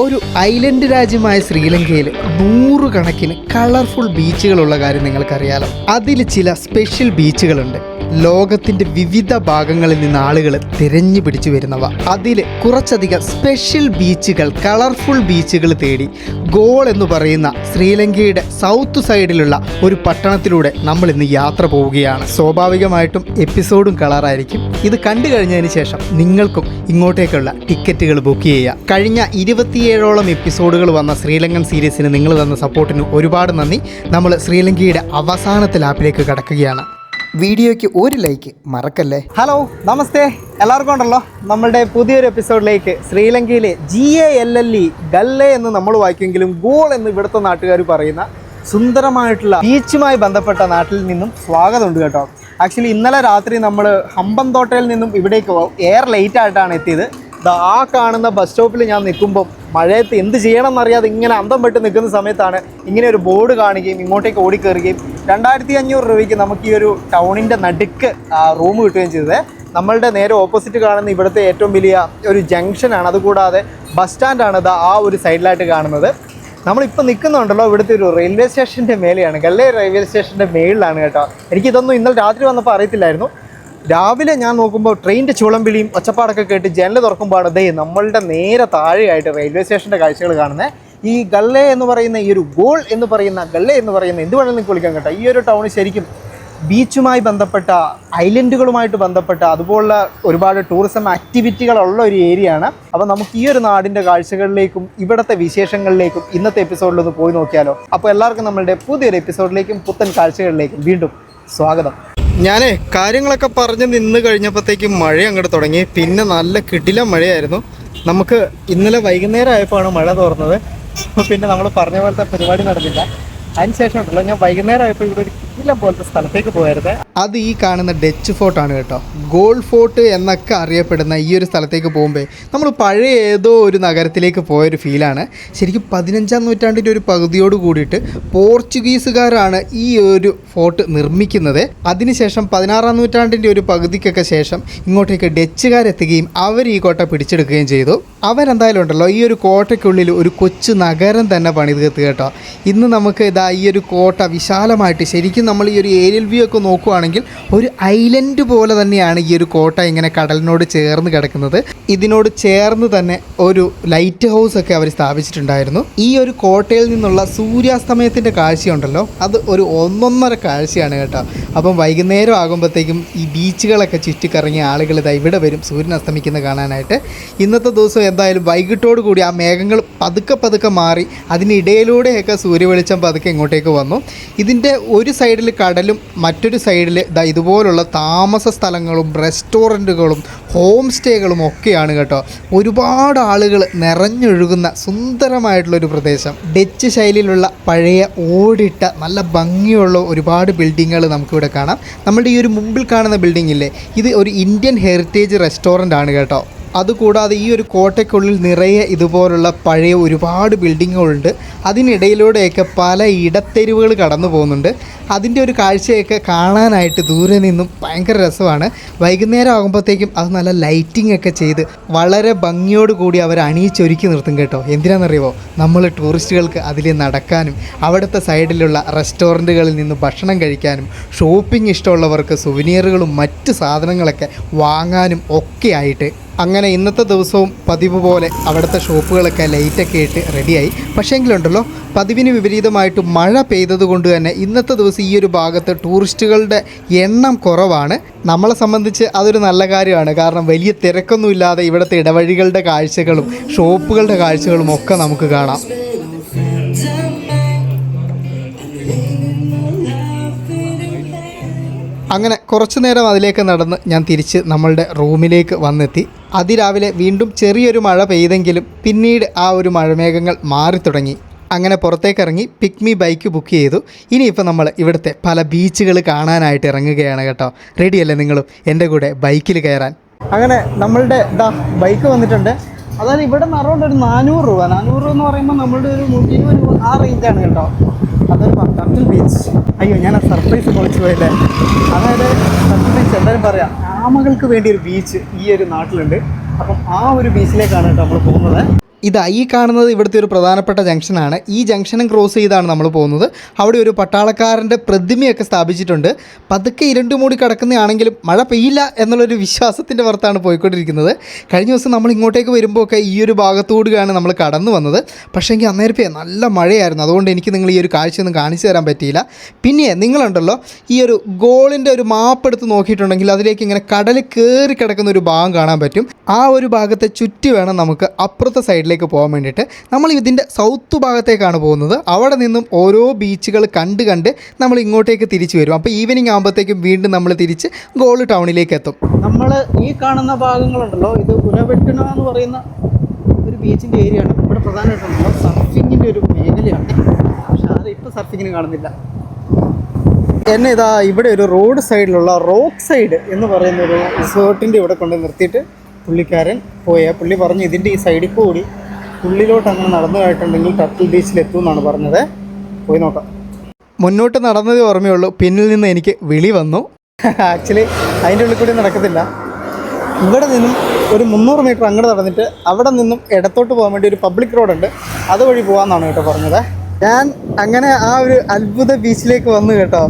ഒരു ഐലൻഡ് രാജ്യമായ ശ്രീലങ്കയിൽ നൂറുകണക്കിന് കളർഫുൾ ബീച്ചുകളുള്ള കാര്യം നിങ്ങൾക്കറിയാലോ. അതിൽ ചില സ്പെഷ്യൽ ബീച്ചുകളുണ്ട്. ലോകത്തിൻ്റെ വിവിധ ഭാഗങ്ങളിൽ നിന്ന് ആളുകൾ തിരഞ്ഞു പിടിച്ചു വരുന്നവ. അതിൽ കുറച്ചധികം സ്പെഷ്യൽ ബീച്ചുകൾ, കളർഫുൾ ബീച്ചുകൾ തേടി ഗോൾ എന്ന് പറയുന്ന ശ്രീലങ്കയുടെ സൗത്ത് സൈഡിലുള്ള ഒരു പട്ടണത്തിലൂടെ നമ്മൾ ഇന്ന് യാത്ര പോവുകയാണ്. സ്വാഭാവികമായിട്ടും എപ്പിസോഡും കളറായിരിക്കും. ഇത് കണ്ടു കഴിഞ്ഞതിന് ശേഷം നിങ്ങൾക്കും ഇങ്ങോട്ടേക്കുള്ള ടിക്കറ്റുകൾ ബുക്ക് ചെയ്യാം. കഴിഞ്ഞ 27ഓളം എപ്പിസോഡുകൾ വന്ന ശ്രീലങ്കൻ സീരീസിന് നിങ്ങൾ തന്ന സപ്പോർട്ടിന് ഒരുപാട് നന്ദി. നമ്മൾ ശ്രീലങ്കയുടെ അവസാനത്തെ ലാപ്പിലേക്ക് കടക്കുകയാണ്. വീഡിയോയ്ക്ക് ഒരു ലൈക്ക് മറക്കല്ലേ. ഹലോ, നമസ്തേ, എല്ലാവർക്കും ഉണ്ടല്ലോ നമ്മളുടെ പുതിയൊരു എപ്പിസോഡിലേക്ക്. ശ്രീലങ്കയിലെ GALLE ഗല്ലെ എന്ന് നമ്മൾ വായിക്കുമെങ്കിലും ഗോൾ എന്ന് ഇവിടുത്തെ നാട്ടുകാർ പറയുന്ന സുന്ദരമായിട്ടുള്ള ബീച്ചുമായി ബന്ധപ്പെട്ട നാട്ടിൽ നിന്നും സ്വാഗതമുണ്ട് കേട്ടോ. ആക്ച്വലി ഇന്നലെ രാത്രി നമ്മൾ ഹമ്പന്തോട്ടയിൽ നിന്നും ഇവിടേക്ക് എയർ ലേറ്റ് ആയിട്ടാണ് എത്തിയത്. ആ കാണുന്ന ബസ് സ്റ്റോപ്പിൽ ഞാൻ നിൽക്കുമ്പം മഴയത്ത് എന്ത് ചെയ്യണം എന്നറിയാതെ ഇങ്ങനെ അന്തം പെട്ട് നിൽക്കുന്ന സമയത്താണ് ഇങ്ങനെ ഒരു ബോർഡ് കാണുകയും ഇങ്ങോട്ടേക്ക് ഓടിക്കയറുകയും 2500 രൂപയ്ക്ക് നമുക്ക് ഈ ഒരു ടൗണിൻ്റെ നടുക്ക് റൂം കിട്ടുകയും ചെയ്തത്. നമ്മളുടെ നേരെ ഓപ്പോസിറ്റ് കാണുന്ന ഇവിടുത്തെ ഏറ്റവും വലിയ ഒരു ജംഗ്ഷനാണ്. അതുകൂടാതെ ബസ് സ്റ്റാൻഡാണ് ആ ഒരു സൈഡിലായിട്ട് കാണുന്നത്. നമ്മളിപ്പോൾ നിൽക്കുന്നുണ്ടല്ലോ ഇവിടുത്തെ ഒരു റെയിൽവേ സ്റ്റേഷൻ്റെ മേലെയാണ്. ഗല്ലെ റെയിൽവേ സ്റ്റേഷൻ്റെ മേളിലാണ് കേട്ടോ. എനിക്കിതൊന്നും ഇന്നലെ രാത്രി വന്നപ്പോൾ അറിയത്തില്ലായിരുന്നു. രാവിലെ ഞാൻ നോക്കുമ്പോൾ ട്രെയിനിൻ്റെ ചുളമ്പിളിയും ഒച്ചപ്പാടൊക്കെ കേട്ട് ജനൽ തുറക്കുമ്പോഴാണ് ദേ നമ്മളുടെ നേരെ താഴെയായിട്ട് റെയിൽവേ സ്റ്റേഷൻ്റെ കാഴ്ചകൾ കാണുന്നത്. ഈ ഗല്ലെ എന്ന് പറയുന്ന ഈ ഒരു ഗോൾ എന്ന് പറയുന്ന ഗല്ലെ എന്ന് പറയുന്ന എന്ത് വേണമെങ്കിലും നിങ്ങൾക്ക് വിളിക്കാൻ കേട്ടോ. ഈ ഒരു ടൗൺ ശരിക്കും ബീച്ചുമായി ബന്ധപ്പെട്ട, ഐലൻഡുകളുമായിട്ട് ബന്ധപ്പെട്ട, അതുപോലുള്ള ഒരുപാട് ടൂറിസം ആക്ടിവിറ്റികളുള്ള ഒരു ഏരിയയാണ്. അപ്പോൾ നമുക്ക് ഈ ഒരു നാടിൻ്റെ കാഴ്ചകളിലേക്കും ഇവിടുത്തെ വിശേഷങ്ങളിലേക്കും ഇന്നത്തെ എപ്പിസോഡിലൊന്ന് പോയി നോക്കിയാലോ. അപ്പോൾ എല്ലാവർക്കും നമ്മളുടെ പുതിയൊരു എപ്പിസോഡിലേക്കും പുത്തൻ കാഴ്ചകളിലേക്കും വീണ്ടും സ്വാഗതം. ഞാൻ കാര്യങ്ങളൊക്കെ പറഞ്ഞ് നിന്ന് കഴിഞ്ഞപ്പോഴത്തേക്കും മഴ അങ്ങോട്ട് തുടങ്ങി. പിന്നെ നല്ല കിടിലം മഴയായിരുന്നു. നമുക്ക് ഇന്നലെ വൈകുന്നേരം ആയപ്പോഴാണ് മഴ തോർന്നത്. പിന്നെ നമ്മൾ പറഞ്ഞ പോലത്തെ പരിപാടി നടന്നില്ല. അതിനുശേഷം ഉണ്ടല്ലോ ഞാൻ വൈകുന്നേരം ആയപ്പോൾ ഇവിടെ ഒരു കിടിലം പോലത്തെ സ്ഥലത്തേക്ക് പോയായിരുന്നു. അത് ഈ കാണുന്ന ഡച്ച് ഫോർട്ടാണ് കേട്ടോ. ഗോൾ ഫോർട്ട് എന്നൊക്കെ അറിയപ്പെടുന്ന ഈ ഒരു സ്ഥലത്തേക്ക് പോകുമ്പോൾ നമ്മൾ പഴയ ഏതോ ഒരു നഗരത്തിലേക്ക് പോയൊരു ഫീലാണ്. ശരിക്കും 15-ാം നൂറ്റാണ്ടിൻ്റെ ഒരു പകുതിയോട് കൂടിയിട്ട് പോർച്ചുഗീസുകാരാണ് ഈ ഒരു ഫോർട്ട് നിർമ്മിക്കുന്നത്. അതിനുശേഷം 16-ാം നൂറ്റാണ്ടിൻ്റെ ഒരു പകുതിക്കൊക്കെ ശേഷം ഇങ്ങോട്ടേക്ക് ഡച്ചുകാരെത്തുകയും അവർ ഈ കോട്ട പിടിച്ചെടുക്കുകയും ചെയ്തു. അവരെന്തായാലും ഉണ്ടല്ലോ ഈ ഒരു കോട്ടയ്ക്കുള്ളിൽ ഒരു കൊച്ചു നഗരം തന്നെ പണിത് തീർത്തു കേട്ടോ. ഇന്ന് നമുക്ക് ഈ ഒരു കോട്ട വിശാലമായിട്ട് ശരിക്കും നമ്മൾ ഈ ഒരു ഏരിയൽ വ്യൂ ഒക്കെ നോക്കുകയാണെങ്കിൽ ഒരു ഐലൻഡ് പോലെ തന്നെയാണ് ഈ ഒരു കോട്ട ഇങ്ങനെ കടലിനോട് ചേർന്ന് കിടക്കുന്നത്. ഇതിനോട് ചേർന്ന് തന്നെ ഒരു ലൈറ്റ് ഹൗസ് ഒക്കെ അവർ സ്ഥാപിച്ചിട്ടുണ്ടായിരുന്നു. ഈ ഒരു കോട്ടയിൽ നിന്നുള്ള സൂര്യാസ്തമയത്തിൻ്റെ കാഴ്ചയുണ്ടല്ലോ അത് ഒരു ഒന്നൊന്നര കാഴ്ചയാണ് കേട്ടോ. അപ്പം വൈകുന്നേരം ആകുമ്പോഴത്തേക്കും ഈ ബീച്ചുകളൊക്കെ ചുറ്റിക്കറങ്ങിയ ആളുകൾ ഇവിടെ വരും സൂര്യൻ അസ്തമിക്കുന്നത് കാണാനായിട്ട്. ഇന്നത്തെ ദിവസം എന്തായാലും വൈകിട്ടോട് കൂടി ആ മേഘങ്ങൾ പതുക്കെ മാറി അതിനിടയിലൂടെയൊക്കെ സൂര്യവെളിച്ചം പതുക്കെ ഇങ്ങോട്ടേക്ക് വന്നു. ഇതിൻ്റെ ഒരു സൈഡിൽ കടലും മറ്റൊരു സൈഡിൽ ഇതുപോലുള്ള താമസ സ്ഥലങ്ങളും റെസ്റ്റോറൻറ്റുകളും ഹോം സ്റ്റേകളും ഒക്കെയാണ് കേട്ടോ. ഒരുപാട് ആളുകൾ നിറഞ്ഞൊഴുകുന്ന സുന്ദരമായിട്ടുള്ളൊരു പ്രദേശം. ഡച്ച് ശൈലിയിലുള്ള പഴയ ഓടിട്ട നല്ല ഭംഗിയുള്ള ഒരുപാട് ബിൽഡിങ്ങുകൾ നമുക്കിവിടെ കാണാം. നമ്മുടെ ഈ ഒരു മുമ്പിൽ കാണുന്ന ബിൽഡിംഗ് ഇല്ലേ, ഇത് ഒരു ഇന്ത്യൻ ഹെറിറ്റേജ് റെസ്റ്റോറൻ്റ് ആണ് കേട്ടോ. അതുകൂടാതെ ഈ ഒരു കോട്ടയ്ക്കുള്ളിൽ നിറയെ ഇതുപോലുള്ള പഴയ ഒരുപാട് ബിൽഡിങ്ങുകളുണ്ട്. അതിനിടയിലൂടെയൊക്കെ പല ഇടത്തെരുവുകൾ കടന്നു പോകുന്നുണ്ട്. അതിൻ്റെ ഒരു കാഴ്ചയൊക്കെ കാണാനായിട്ട് ദൂരെ നിന്നും ഭയങ്കര രസമാണ്. വൈകുന്നേരം ആകുമ്പോഴത്തേക്കും അത് നല്ല ലൈറ്റിംഗ് ഒക്കെ ചെയ്ത് വളരെ ഭംഗിയോട് കൂടി അവർ അണിയിച്ചൊരുക്കി നിർത്തും കേട്ടോ. എന്തിനാണെന്നറിയുമോ, നമ്മൾ ടൂറിസ്റ്റുകൾക്ക് അതിൽ നടക്കാനും അവിടുത്തെ സൈഡിലുള്ള റെസ്റ്റോറൻറ്റുകളിൽ നിന്ന് ഭക്ഷണം കഴിക്കാനും ഷോപ്പിംഗ് ഇഷ്ടമുള്ളവർക്ക് സുവനീറുകളും മറ്റ് സാധനങ്ങളൊക്കെ വാങ്ങാനും ഒക്കെ ആയിട്ട്. അങ്ങനെ ഇന്നത്തെ ദിവസവും പതിവ് പോലെ അവിടുത്തെ ഷോപ്പുകളൊക്കെ ലൈറ്റൊക്കെ ഇട്ട് റെഡിയായി. പക്ഷേങ്കിലുണ്ടല്ലോ പതിവിന് വിപരീതമായിട്ട് മഴ പെയ്തത് കൊണ്ട് തന്നെ ഇന്നത്തെ ദിവസം ഈ ഒരു ഭാഗത്ത് ടൂറിസ്റ്റുകളുടെ എണ്ണം കുറവാണ്. നമ്മളെ സംബന്ധിച്ച് അതൊരു നല്ല കാര്യമാണ്. കാരണം വലിയ തിരക്കൊന്നുമില്ലാതെ ഇവിടുത്തെ ഇടവഴികളുടെ കാഴ്ചകളും ഷോപ്പുകളുടെ കാഴ്ചകളും ഒക്കെ നമുക്ക് കാണാം. അങ്ങനെ കുറച്ചു നേരം അതിലേക്ക് നടന്ന് ഞാൻ തിരിച്ച് നമ്മളുടെ റൂമിലേക്ക് വന്നെത്തി. അതിരാവിലെ വീണ്ടും ചെറിയൊരു മഴ പെയ്തെങ്കിലും പിന്നീട് ആ ഒരു മഴമേഘങ്ങൾ മാറി തുടങ്ങി. അങ്ങനെ പുറത്തേക്കിറങ്ങി പിക്മി ബൈക്ക് ബുക്ക് ചെയ്തു. ഇനിയിപ്പോൾ നമ്മൾ ഇവിടുത്തെ പല ബീച്ചുകൾ കാണാനായിട്ട് ഇറങ്ങുകയാണ് കേട്ടോ. റെഡിയല്ലേ നിങ്ങളും എൻ്റെ കൂടെ ബൈക്കിൽ കയറാൻ? അങ്ങനെ നമ്മളുടെ ബൈക്ക് വന്നിട്ടുണ്ട്. അതായത് ഇവിടെ നിന്ന് അറൗണ്ട് ഒരു 400 രൂപ. 400 രൂപ എന്ന് പറയുമ്പോൾ നമ്മളുടെ ഒരു 120 ആ റേഞ്ചാണ് കേട്ടോ. അതൊരു കർട്ടിൽ ബീച്ച്. അയ്യോ, ഞാൻ ആ സർപ്രൈസ് പൊളിച്ചു പോയല്ലേ. അതായത് കർട്ടിൽ ബീച്ച് എന്തായാലും പറയാം, ആമകൾക്ക് വേണ്ടി ഒരു ബീച്ച് ഈ ഒരു നാട്ടിലുണ്ട്. അപ്പം ആ ഒരു ബീച്ചിലേക്കാണ് കേട്ടോ നമ്മൾ പോകുന്നത്. ഇതാ ഈ കാണുന്നത് ഇവിടുത്തെ ഒരു പ്രധാനപ്പെട്ട ജംഗ്ഷനാണ്. ഈ ജംഗ്ഷനും ക്രോസ് ചെയ്താണ് നമ്മൾ പോകുന്നത്. അവിടെ ഒരു പട്ടാളക്കാരൻ്റെ പ്രതിമയൊക്കെ സ്ഥാപിച്ചിട്ടുണ്ട്. പതുക്കെ ഇരുണ്ട് മൂടി കിടക്കുന്നതാണെങ്കിലും മഴ പെയ്യില്ല എന്നുള്ളൊരു വിശ്വാസത്തിൻ്റെ പുറത്താണ് പോയിക്കൊണ്ടിരിക്കുന്നത്. കഴിഞ്ഞ ദിവസം നമ്മൾ ഇങ്ങോട്ടേക്ക് വരുമ്പോഴൊക്കെ ഈ ഒരു ഭാഗത്തോടുകയാണ് നമ്മൾ കടന്നു വന്നത്. പക്ഷേങ്കിൽ അന്നേരപ്പേ നല്ല മഴയായിരുന്നു. അതുകൊണ്ട് എനിക്ക് നിങ്ങൾ ഈ ഒരു കാഴ്ചയൊന്നും കാണിച്ചു തരാൻ പറ്റിയില്ല. പിന്നെ നിങ്ങളുണ്ടല്ലോ ഈ ഒരു ഗോളിൻ്റെ ഒരു മാപ്പ് എടുത്ത് നോക്കിയിട്ടുണ്ടെങ്കിൽ അതിലേക്ക് ഇങ്ങനെ കടൽ കയറി കിടക്കുന്ന ഒരു ഭാഗം കാണാൻ പറ്റും. ആ ഒരു ഭാഗത്തെ ചുറ്റി വേണം നമുക്ക് അപ്പുറത്തെ സൈഡിലേക്ക് പോകാൻ വേണ്ടിയിട്ട്. നമ്മൾ ഇതിൻ്റെ സൗത്ത് ഭാഗത്തേക്കാണ് പോകുന്നത്. അവിടെ നിന്നും ഓരോ ബീച്ചുകൾ കണ്ട് നമ്മൾ ഇങ്ങോട്ടേക്ക് തിരിച്ചു വരും. അപ്പോൾ ഈവനിങ് ആകുമ്പോഴത്തേക്കും വീണ്ടും നമ്മൾ തിരിച്ച് ഗോൾ ടൗണിലേക്ക് എത്തും. നമ്മൾ ഈ കാണുന്ന ഭാഗങ്ങളുണ്ടല്ലോ, ഇത് ഉനവെട്ടുന എന്ന് പറയുന്ന ഒരു ബീച്ചിൻ്റെ ഏരിയയാണ്. ഇവിടെ പ്രധാനമായിട്ടുണ്ടല്ലോ സർഫിങ്ങിൻ്റെ ഒരു മേഖലയാണ്. പക്ഷേ അത് ഇപ്പോൾ സർഫിങ്ങിന് കാണുന്നില്ല. എന്നെ ഇതാ ഇവിടെ ഒരു റോഡ് സൈഡിലുള്ള റോക്ക് സൈഡ് എന്ന് പറയുന്ന ഒരു റിസോർട്ടിൻ്റെ ഇവിടെ കൊണ്ട് നിർത്തിയിട്ട് പുള്ളി പറഞ്ഞു ഇതിൻ്റെ ഈ സൈഡിൽ കൂടി ഉള്ളിലോട്ട് അങ്ങനെ നടന്നു പോയിട്ടുണ്ടെങ്കിൽ ടർട്ടിൽ ബീച്ചിലെത്തും എന്നാണ് പറഞ്ഞത്. പോയി നോക്കാം. മുന്നോട്ട് നടന്നതേ ഓർമ്മയുള്ളൂ, പിന്നിൽ നിന്ന് എനിക്ക് വിളി വന്നു. ആക്ച്വലി അതിൻ്റെ ഉള്ളിൽ കൂടി നടക്കത്തില്ല. ഇവിടെ നിന്നും ഒരു 300 മീറ്റർ അങ്ങോട്ട് നടന്നിട്ട് അവിടെ നിന്നും ഇടത്തോട്ട് പോകാൻ വേണ്ടി ഒരു പബ്ലിക് റോഡുണ്ട്, അതുവഴി പോകാമെന്നാണ് കേട്ടോ പറഞ്ഞത്. ഞാൻ അങ്ങനെ ആ ഒരു അത്ഭുത ബീച്ചിലേക്ക് വന്നു കേട്ടോ.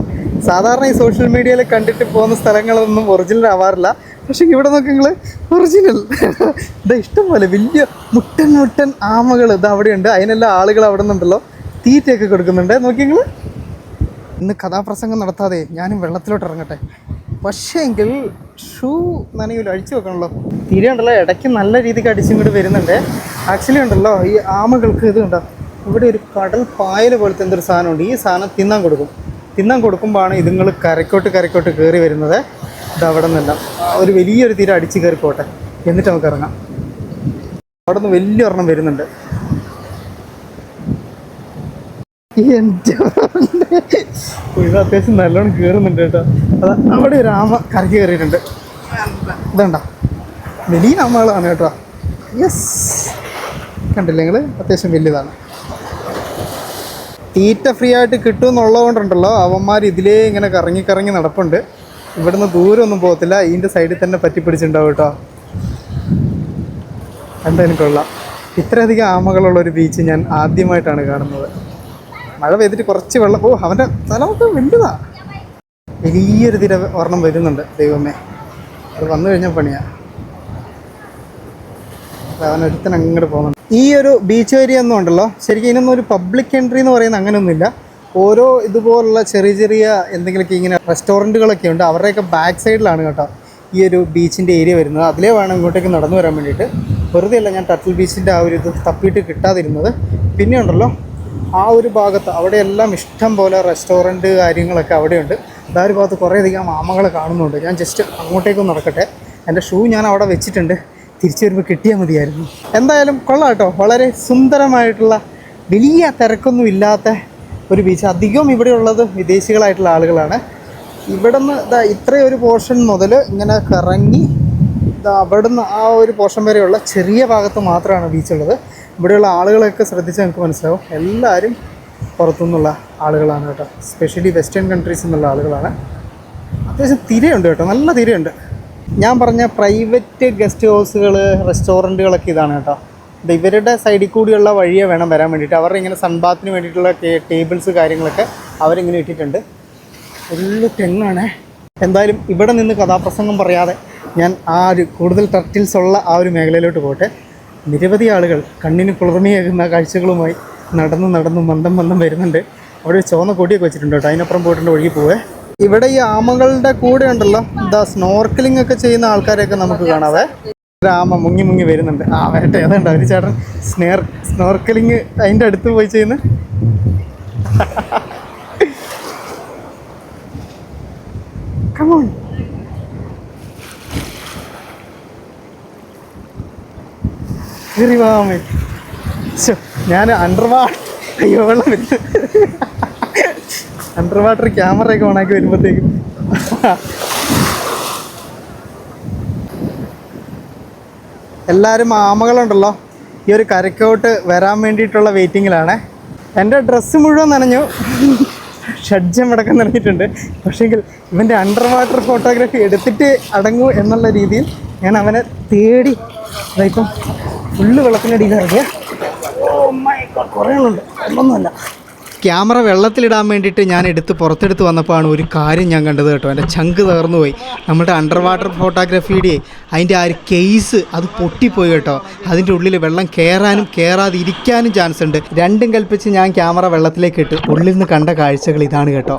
സാധാരണ ഈ സോഷ്യൽ മീഡിയയിൽ കണ്ടിട്ട് പോകുന്ന സ്ഥലങ്ങളൊന്നും ഒറിജിനൽ ആവാറില്ല. പക്ഷേ ഇവിടെ നോക്കി നിങ്ങൾ ഒറിജിനൽ ഇതാ ഇഷ്ടംപോലെ വലിയ മുട്ടൻ ആമകൾ ഇത് അവിടെയുണ്ട്. അതിനെല്ലാം ആളുകൾ അവിടെ നിന്നുണ്ടല്ലോ തീറ്റയൊക്കെ കൊടുക്കുന്നുണ്ട്. നോക്കി നിങ്ങൾ. ഇന്ന് കഥാപ്രസംഗം നടത്താതെ ഞാനും വെള്ളത്തിലോട്ട് ഇറങ്ങട്ടെ. പക്ഷേ എങ്കിൽ ഷൂ നനയില്ല, അഴിച്ചു വെക്കണമല്ലോ. തീരെ ഉണ്ടല്ലോ ഇടയ്ക്ക് നല്ല രീതിക്ക് അടിച്ചിങ്ങോട്ട് വരുന്നുണ്ട്. ആക്ച്വലി ഉണ്ടല്ലോ ഈ ആമകൾക്ക് ഇത് ഉണ്ടോ ഇവിടെ ഒരു കടൽ പായൽ പോലത്തെ എന്തൊരു സാധനമുണ്ട്. ഈ സാധനം തിന്നാൻ കൊടുക്കുമ്പോഴാണ് ഇതുങ്ങൾ കരക്കോട്ട് കയറി വരുന്നത്. ഇതവിടെ നിന്നെല്ലാം ഒരു വലിയൊരു തീരെ അടിച്ച് കയറിപ്പോട്ടെ, എന്നിട്ട് നമുക്ക് ഇറങ്ങാം. അവിടെ നിന്ന് വലിയ ഒരെണ്ണം വരുന്നുണ്ട്. ഇത് അത്യാവശ്യം നല്ലോണം കയറുന്നുണ്ട് കേട്ടോ. അത് അവിടെ ഒരു ആമ കരക്ക് കയറിയിട്ടുണ്ട്. ഇതണ്ട വലിയ ആമകളാണ് കേട്ടോ. യെസ്, കണ്ടില്ലേ നിങ്ങൾ, അത്യാവശ്യം വലിയതാണ്. തീറ്റ ഫ്രീ ആയിട്ട് കിട്ടുമെന്നുള്ളത് കൊണ്ടുണ്ടല്ലോ അവന്മാർ ഇതിലേ ഇങ്ങനെ കറങ്ങി നടപ്പുണ്ട്. ഇവിടുന്ന് ദൂരമൊന്നും പോകത്തില്ല, ഇതിൻ്റെ സൈഡിൽ തന്നെ പറ്റിപ്പിടിച്ചിട്ടുണ്ടാവും കേട്ടോ. എന്തായാലും കൊള്ളാം. ഇത്രയധികം ആമകളുള്ളൊരു ബീച്ച് ഞാൻ ആദ്യമായിട്ടാണ് കാണുന്നത്. മഴ പെയ്തിട്ട് കുറച്ച് വെള്ളം, അവൻ്റെ സ്ഥലമൊക്കെ വലുതാ. വലിയൊരു തിര ഒരെണ്ണം വരുന്നുണ്ട്. ദൈവമേ, അത് വന്നു കഴിഞ്ഞാൽ പണിയാ. അവനൊരുത്തൻ അങ്ങോട്ട് പോകുന്നുണ്ട്. ഈ ഒരു ബീച്ച് ഏരിയ ഒന്നും ഉണ്ടല്ലോ ശരിക്കും ഇതിനൊന്നും ഒരു പബ്ലിക് എൻട്രി എന്ന് പറയുന്ന അങ്ങനെയൊന്നുമില്ല. ഓരോ ഇതുപോലുള്ള ചെറിയ എന്തെങ്കിലുമൊക്കെ ഇങ്ങനെ റെസ്റ്റോറൻറ്റുകളൊക്കെ ഉണ്ട്. അവരുടെയൊക്കെ ബാക്ക് സൈഡിലാണ് കേട്ടോ ഈ ഒരു ബീച്ചിൻ്റെ ഏരിയ വരുന്നത്. അതിലേ വേണം ഇങ്ങോട്ടേക്ക് നടന്നു വരാൻ വേണ്ടിയിട്ട്. വെറുതെ അല്ല ഞാൻ ടർട്ടിൽ ബീച്ചിൻ്റെ ആ ഒരു ഇത് തപ്പിയിട്ട് കിട്ടാതിരുന്നത്. പിന്നെ ഉണ്ടല്ലോ ആ ഒരു ഭാഗത്ത് അവിടെയെല്ലാം ഇഷ്ടം പോലെ റെസ്റ്റോറൻറ്റ് കാര്യങ്ങളൊക്കെ അവിടെയുണ്ട്. ആ ഒരു ഭാഗത്ത് കുറേയധികം ആമകളെ കാണുന്നുണ്ട്. ഞാൻ ജസ്റ്റ് അങ്ങോട്ടേക്കൊന്ന് നടക്കട്ടെ. എൻ്റെ ഷൂ ഞാൻ അവിടെ വെച്ചിട്ടുണ്ട്, തിരിച്ചു വരുമ്പോൾ കിട്ടിയാൽ മതിയായിരുന്നു. എന്തായാലും കൊള്ളാം കേട്ടോ. വളരെ സുന്ദരമായിട്ടുള്ള വലിയ തിരക്കൊന്നും ഇല്ലാത്ത ഒരു ബീച്ച്. അധികം ഇവിടെ ഉള്ളത് വിദേശികളായിട്ടുള്ള ആളുകളാണ്. ഇവിടെ നിന്ന് ഇത്രയും ഒരു പോർഷൻ മുതൽ ഇങ്ങനെ കറങ്ങി അവിടെ നിന്ന് ആ ഒരു പോർഷൻ വരെയുള്ള ചെറിയ ഭാഗത്ത് മാത്രമാണ് ബീച്ചുള്ളത്. ഇവിടെയുള്ള ആളുകളൊക്കെ ശ്രദ്ധിച്ചാൽ നമുക്ക് മനസ്സിലാവും എല്ലാവരും പുറത്തുനിന്നുള്ള ആളുകളാണ് കേട്ടോ. സ്പെഷ്യലി വെസ്റ്റേൺ കൺട്രീസിൽ നിന്നുള്ള ആളുകളാണ്. അത്യാവശ്യം തിരയുണ്ട് കേട്ടോ, നല്ല തിരയുണ്ട്. ഞാൻ പറഞ്ഞ പ്രൈവറ്റ് ഗസ്റ്റ് ഹൗസുകൾ റെസ്റ്റോറൻറ്റുകളൊക്കെ ഇതാണ് കേട്ടോ. ഇവരുടെ സൈഡിൽ കൂടിയുള്ള വഴിയെ വേണം വരാൻ വേണ്ടിയിട്ട്. അവരുടെ ഇങ്ങനെ സൺബാത്തിന് വേണ്ടിയിട്ടുള്ള ടേബിൾസ് കാര്യങ്ങളൊക്കെ അവരിങ്ങനെ ഇട്ടിട്ടുണ്ട്. ഫുള്ള് തെങ്ങാണ്. എന്തായാലും ഇവിടെ നിന്ന് കഥാപ്രസംഗം പറയാതെ ഞാൻ ആ ഒരു കൂടുതൽ ടർട്ടിൽസ് ഉള്ള ആ ഒരു മേഖലയിലോട്ട് പോട്ടെ. നിരവധി ആളുകൾ കണ്ണിന് കുളിർമയേകുന്ന കാഴ്ചകളുമായി നടന്ന് മന്ദം വരുന്നുണ്ട്. അവിടെ ചുവന്ന കൊടിയൊക്കെ വെച്ചിട്ടുണ്ട് കേട്ടോ. അതിനപ്പുറം പോയിട്ടുണ്ട്, ഒഴുകി പോവേ. ഇവിടെ ഈ ആമകളുടെ കൂടെ ഉണ്ടല്ലോ സ്നോർക്കലിംഗ് ഒക്കെ ചെയ്യുന്ന ആൾക്കാരെയൊക്കെ നമുക്ക് കാണാവേ. ഒരു ആമ മുങ്ങി വരുന്നുണ്ട്. ആ വേട്ട അതുണ്ട് ഒരു ചേട്ടൻ സ്നോർക്കലിംഗ് അതിൻ്റെ അടുത്ത് പോയി ചെയ്യുന്ന. കമോൺ, ഞാൻ അയ്യോ വെള്ളം വരുന്നു. അണ്ടർ വാട്ടർ ക്യാമറയൊക്കെ ഓണാക്കി വരുമ്പോഴത്തേക്കും എല്ലാവരും ആമകളുണ്ടല്ലോ ഈ ഒരു കരക്കോട്ട് വരാൻ വേണ്ടിയിട്ടുള്ള വെയിറ്റിങ്ങിലാണ്. എൻ്റെ ഡ്രസ്സ് മുഴുവൻ നനഞ്ഞു, ഷഡ്ജം അടക്കം നനഞ്ഞിട്ടുണ്ട്. പക്ഷേങ്കിൽ ഇവൻ്റെ അണ്ടർ വാട്ടർ ഫോട്ടോഗ്രാഫി എടുത്തിട്ട് അടങ്ങൂ എന്നുള്ള രീതിയിൽ ഞാൻ അവനെ തേടി ഇപ്പം ഫുള്ള് വെള്ളത്തിനടിയിൽ ഇറങ്ങിയ കുറേ ഉണ്ട്, ഒന്നൊന്നുമല്ല. ക്യാമറ വെള്ളത്തിലിടാൻ വേണ്ടിയിട്ട് ഞാൻ പുറത്തെടുത്ത് വന്നപ്പോഴാണ് ഒരു കാര്യം ഞാൻ കണ്ടത് കേട്ടോ. എൻ്റെ ചങ്ക് തകർന്നു പോയി. നമ്മുടെ അണ്ടർ വാട്ടർ ഫോട്ടോഗ്രാഫിയുടെ അതിൻ്റെ ആ ഒരു കേസ് അത് പൊട്ടിപ്പോയി കേട്ടോ. അതിൻ്റെ ഉള്ളിൽ വെള്ളം കയറാനും കയറാതെ ഇരിക്കാനും ചാൻസ് ഉണ്ട്. രണ്ടും കൽപ്പിച്ച് ഞാൻ ക്യാമറ വെള്ളത്തിലേക്ക് ഇട്ട് ഉള്ളിൽ നിന്ന് കണ്ട കാഴ്ചകൾ ഇതാണ് കേട്ടോ.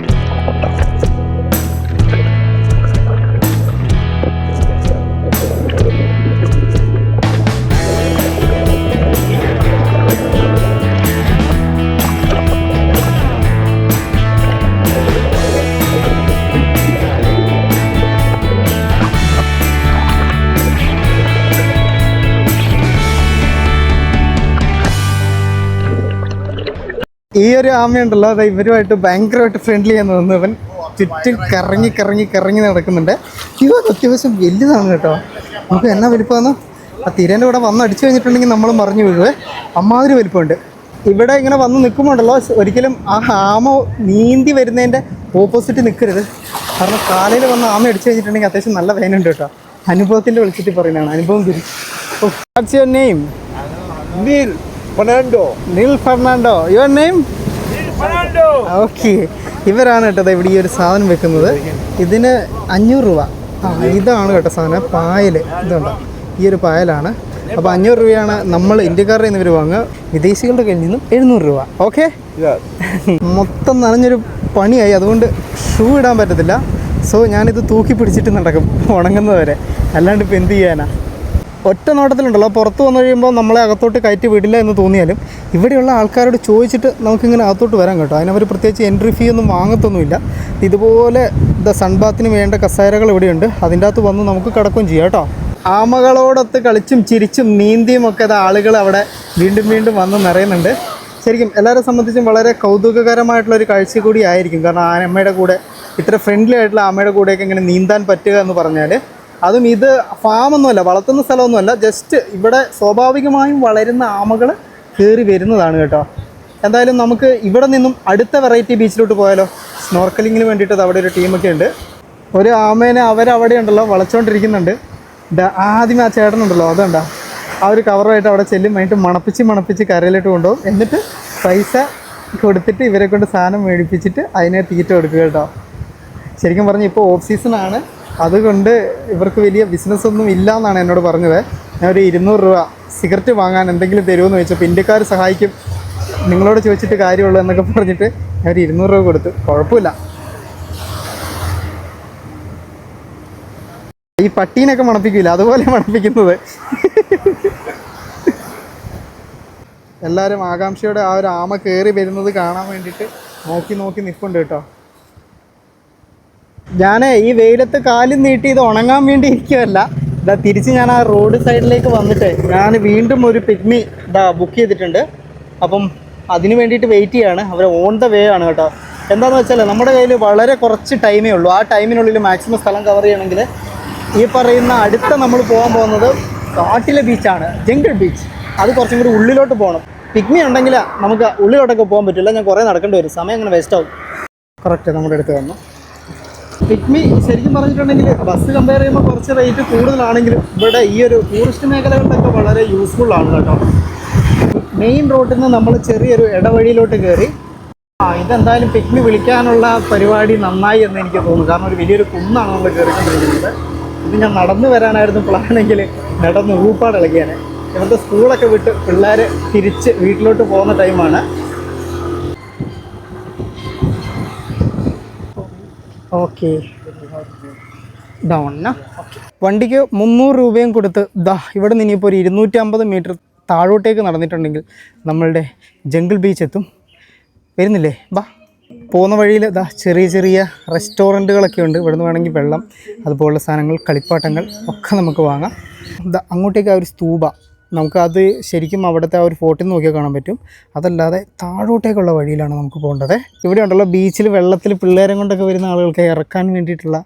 ഈ ഒരു ആമയുണ്ടല്ലോ, അത് ഇവരുമായിട്ട് ഭയങ്കരമായിട്ട് ഫ്രണ്ട്ലി ആണെന്ന് തോന്നുന്നു. ഇവൻ ചുറ്റും കറങ്ങി നടക്കുന്നുണ്ട്. ഇവ അത്യാവശ്യം വലുതാണ് കേട്ടോ. നമുക്ക് എന്നാ വലിപ്പമാണെന്ന് ആ തിരേൻ്റെ കൂടെ വന്ന് അടിച്ചു കഴിഞ്ഞിട്ടുണ്ടെങ്കിൽ നമ്മൾ മറിഞ്ഞു വീഴുവേ. അമ്മാതിരി വലിപ്പമുണ്ട്. ഇവിടെ ഇങ്ങനെ വന്ന് നിൽക്കുമ്പോണ്ടല്ലോ, ഒരിക്കലും ആ ആമ നീന്തി വരുന്നതിൻ്റെ ഓപ്പോസിറ്റ് നിൽക്കരുത്. കാരണം കാലയിൽ വന്ന് ആമ അടിച്ചു കഴിഞ്ഞിട്ടുണ്ടെങ്കിൽ അത്യാവശ്യം നല്ല വേനുണ്ട് കേട്ടോ. അനുഭവത്തിൻ്റെ വിളിച്ചിട്ട് പറയുന്നതാണ്, അനുഭവം ഗുരു. What's your name? Neil Fernando. Your name? Okay. ഇവരാണ് കേട്ടോ ഇവിടെ ഈ ഒരു സാധനം വെക്കുന്നത്. ഇതിന് 500 രൂപ. ഇതാണ് കേട്ടോ സാധനം, പായൽ. ഇതുണ്ടോ, ഈ ഒരു പായലാണ്. അപ്പോൾ 500 രൂപയാണ് നമ്മൾ ഇന്ത്യക്കാരുടെ നിന്ന് ഇവർ വാങ്ങുക. വിദേശികളുടെ കയ്യിൽ നിന്നും 700 രൂപ. ഓക്കെ. മൊത്തം നനഞ്ഞൊരു പണിയായി, അതുകൊണ്ട് ഷൂ ഇടാൻ പറ്റത്തില്ല. സോ ഞാനിത് തൂക്കി പിടിച്ചിട്ട് നടക്കും ഉണങ്ങുന്നതുവരെ. അല്ലാണ്ട് ഇപ്പം എന്ത് ചെയ്യാനാ? ഒറ്റ നോട്ടത്തിലുണ്ടല്ലോ, പുറത്ത് വന്നു കഴിയുമ്പോൾ നമ്മളെ അകത്തോട്ട് കയറ്റി വിടില്ല എന്ന് തോന്നിയാലും ഇവിടെയുള്ള ആൾക്കാരോട് ചോദിച്ചിട്ട് നമുക്കിങ്ങനെ അകത്തോട്ട് വരാൻ കേട്ടോ. അതിനവർ പ്രത്യേകിച്ച് എൻട്രി ഫീ ഒന്നും വാങ്ങത്തൊന്നുമില്ല. ഇതുപോലെ സൺബാത്തിന് വേണ്ട കസേരകൾ ഇവിടെയുണ്ട്. അതിൻ്റെ അകത്ത് വന്ന് നമുക്ക് കിടക്കുകയും ചെയ്യാം കേട്ടോ. ആമകളോടൊത്ത് കളിച്ചും ചിരിച്ചും നീന്തിയും ഒക്കെ ആളുകൾ അവിടെ വീണ്ടും വന്ന് നിറയുന്നുണ്ട്. ശരിക്കും എല്ലാവരെ സംബന്ധിച്ചും വളരെ കൗതുകകരമായിട്ടുള്ളൊരു കാഴ്ച കൂടി ആയിരിക്കും. കാരണം ആമയുടെ കൂടെ ഇത്ര ഫ്രണ്ട്ലി ആയിട്ടുള്ള ആമയുടെ കൂടെയൊക്കെ ഇങ്ങനെ നീന്താൻ പറ്റുക എന്ന് പറഞ്ഞാൽ, അതും ഇത് ഫാമൊന്നുമല്ല, വളർത്തുന്ന സ്ഥലമൊന്നുമല്ല, ജസ്റ്റ് ഇവിടെ സ്വാഭാവികമായും വളരുന്ന ആമകൾ കയറി വരുന്നതാണ് കേട്ടോ. എന്തായാലും നമുക്ക് ഇവിടെ നിന്നും അടുത്ത വെറൈറ്റി ബീച്ചിലോട്ട് പോയാലോ? സ്നോർക്കലിങ്ങിന് വേണ്ടിയിട്ട് അവിടെ ഒരു ടീമൊക്കെ ഉണ്ട്. ഒരു ആമേനെ അവരവിടെ ഉണ്ടല്ലോ വളച്ചുകൊണ്ടിരിക്കുന്നുണ്ട്. ആദ്യമേ ആ ചേട്ടനുണ്ടല്ലോ, അതുകൊണ്ടാ ആ ഒരു കവറുമായിട്ട് അവിടെ ചെല്ലും, അതിട്ട് മണപ്പിച്ച് കരയിലോട്ട് കൊണ്ടുപോകും. എന്നിട്ട് പൈസ കൊടുത്തിട്ട് ഇവരെ കൊണ്ട് സാധനം മേടിപ്പിച്ചിട്ട് അതിനെ തീറ്റ കൊടുക്കുക കേട്ടോ. ശരിക്കും പറഞ്ഞാൽ ഇപ്പോൾ ഓഫ് സീസണാണ്, അതുകൊണ്ട് ഇവർക്ക് വലിയ ബിസിനസ്സൊന്നും ഇല്ല എന്നാണ് എന്നോട് പറഞ്ഞത്. ഞാൻ ഒരു 200 രൂപ സിഗരറ്റ് വാങ്ങാൻ എന്തെങ്കിലും തരുമെന്ന് ചോദിച്ചപ്പോൾ ഇന്ത്യക്കാർ സഹായിക്കും, നിങ്ങളോട് ചോദിച്ചിട്ട് കാര്യമുള്ളൂ എന്നൊക്കെ പറഞ്ഞിട്ട് ഞാൻ ഒരു 200 രൂപ കൊടുത്തു. കുഴപ്പമില്ല. ഈ പട്ടീനൊക്കെ മണപ്പിക്കില്ല, അതുപോലെ മണപ്പിക്കുന്നത്. എല്ലാവരും ആകാംക്ഷയോടെ ആ ഒരു ആമ കയറി വരുന്നത് കാണാൻ വേണ്ടിയിട്ട് നോക്കി നിൽപ്പുണ്ട് കേട്ടോ. ഞാൻ ഈ വെയിലത്ത് കാലും നീട്ടി ഇത് ഉണങ്ങാൻ വേണ്ടി ഇരിക്കുമല്ല, ഇതാ തിരിച്ച് ഞാൻ ആ റോഡ് സൈഡിലേക്ക് വന്നിട്ട് ഞാൻ വീണ്ടും ഒരു പിഗ്മി ബുക്ക് ചെയ്തിട്ടുണ്ട്. അപ്പം അതിന് വേണ്ടിയിട്ട് വെയിറ്റ് ചെയ്യാണ്. അവർ ഓൺ ദ വേ ആണ് കേട്ടോ. എന്താണെന്ന് വെച്ചാൽ നമ്മുടെ കയ്യിൽ വളരെ കുറച്ച് ടൈമേ ഉള്ളൂ. ആ ടൈമിനുള്ളിൽ മാക്സിമം സ്ഥലം കവർ ചെയ്യണമെങ്കിൽ ഈ പറയുന്ന അടുത്ത നമ്മൾ പോകാൻ പോകുന്നത് കാട്ടിലെ ബീച്ചാണ്, ജംഗിൾ ബീച്ച്. അത് കുറച്ചും കൂടി ഉള്ളിലോട്ട് പോകണം. പിഗ്മി ഉണ്ടെങ്കിൽ നമുക്ക് ഉള്ളിലോട്ടൊക്കെ പോകാൻ പറ്റില്ല, ഞാൻ കുറേ നടക്കേണ്ടി വരും, സമയം അങ്ങനെ വേസ്റ്റ് ആവും. കറക്റ്റ് നമ്മുടെ അടുത്ത് വന്നു. പിഗ്മി ശരിക്കും പറഞ്ഞിട്ടുണ്ടെങ്കിൽ ബസ് കമ്പയർ ചെയ്യുമ്പോൾ കുറച്ച് റേറ്റ് കൂടുതലാണെങ്കിലും ഇവിടെ ഈ ഒരു ടൂറിസ്റ്റ് മേഖലകളിലൊക്കെ വളരെ യൂസ്ഫുള്ളാണ് കേട്ടോ. മെയിൻ റോഡിൽ നിന്ന് നമ്മൾ ചെറിയൊരു ഇടവഴിയിലോട്ട് കയറി. ഇതെന്തായാലും പിഗ്മി വിളിക്കാനുള്ള പരിപാടി നന്നായി എന്ന് എനിക്ക് തോന്നുന്നു. കാരണം ഒരു വലിയൊരു കുന്നാണ് നമ്മൾ കയറിക്കൊണ്ടിരിക്കുന്നത്. ഇത് ഞാൻ നടന്നു വരാനായിരുന്നു പ്ലാനെങ്കിൽ നടന്ന് ഊപ്പാട് ഇളകിയാണ്. ഇവരുടെ സ്കൂളൊക്കെ വിട്ട് പിള്ളേർ തിരിച്ച് വീട്ടിലോട്ട് പോകുന്ന ടൈമാണ്. ഓക്കെ, വണ്ടിക്ക് 300 രൂപയും കൊടുത്ത് ഇവിടെ നിന്ന് ഇനിയിപ്പോൾ ഒരു 250 മീറ്റർ താഴോട്ടേക്ക് നടന്നിട്ടുണ്ടെങ്കിൽ നമ്മളുടെ ജംഗിൾ ബീച്ച് എത്തും. വരുന്നില്ലേ? പോകുന്ന വഴിയിൽ ചെറിയ റെസ്റ്റോറൻറ്റുകളൊക്കെ ഉണ്ട്. ഇവിടെ നിന്ന് വേണമെങ്കിൽ വെള്ളം അതുപോലുള്ള സാധനങ്ങൾ, കളിപ്പാട്ടങ്ങൾ ഒക്കെ നമുക്ക് വാങ്ങാം. അങ്ങോട്ടേക്ക് ആ ഒരു സ്തൂപ, നമുക്കത് ശരിക്കും അവിടുത്തെ ആ ഒരു ഫോട്ടിൽ നിന്ന് നോക്കിയാൽ കാണാൻ പറ്റും. അതല്ലാതെ താഴോട്ടേക്കുള്ള വഴിയിലാണ് നമുക്ക് പോകേണ്ടത്. ഇവിടെ ഉണ്ടല്ലോ ബീച്ചിൽ വെള്ളത്തിൽ പിള്ളേരെ കൊണ്ടൊക്കെ വരുന്ന ആളുകൾക്ക് ഇറക്കാൻ വേണ്ടിയിട്ടുള്ള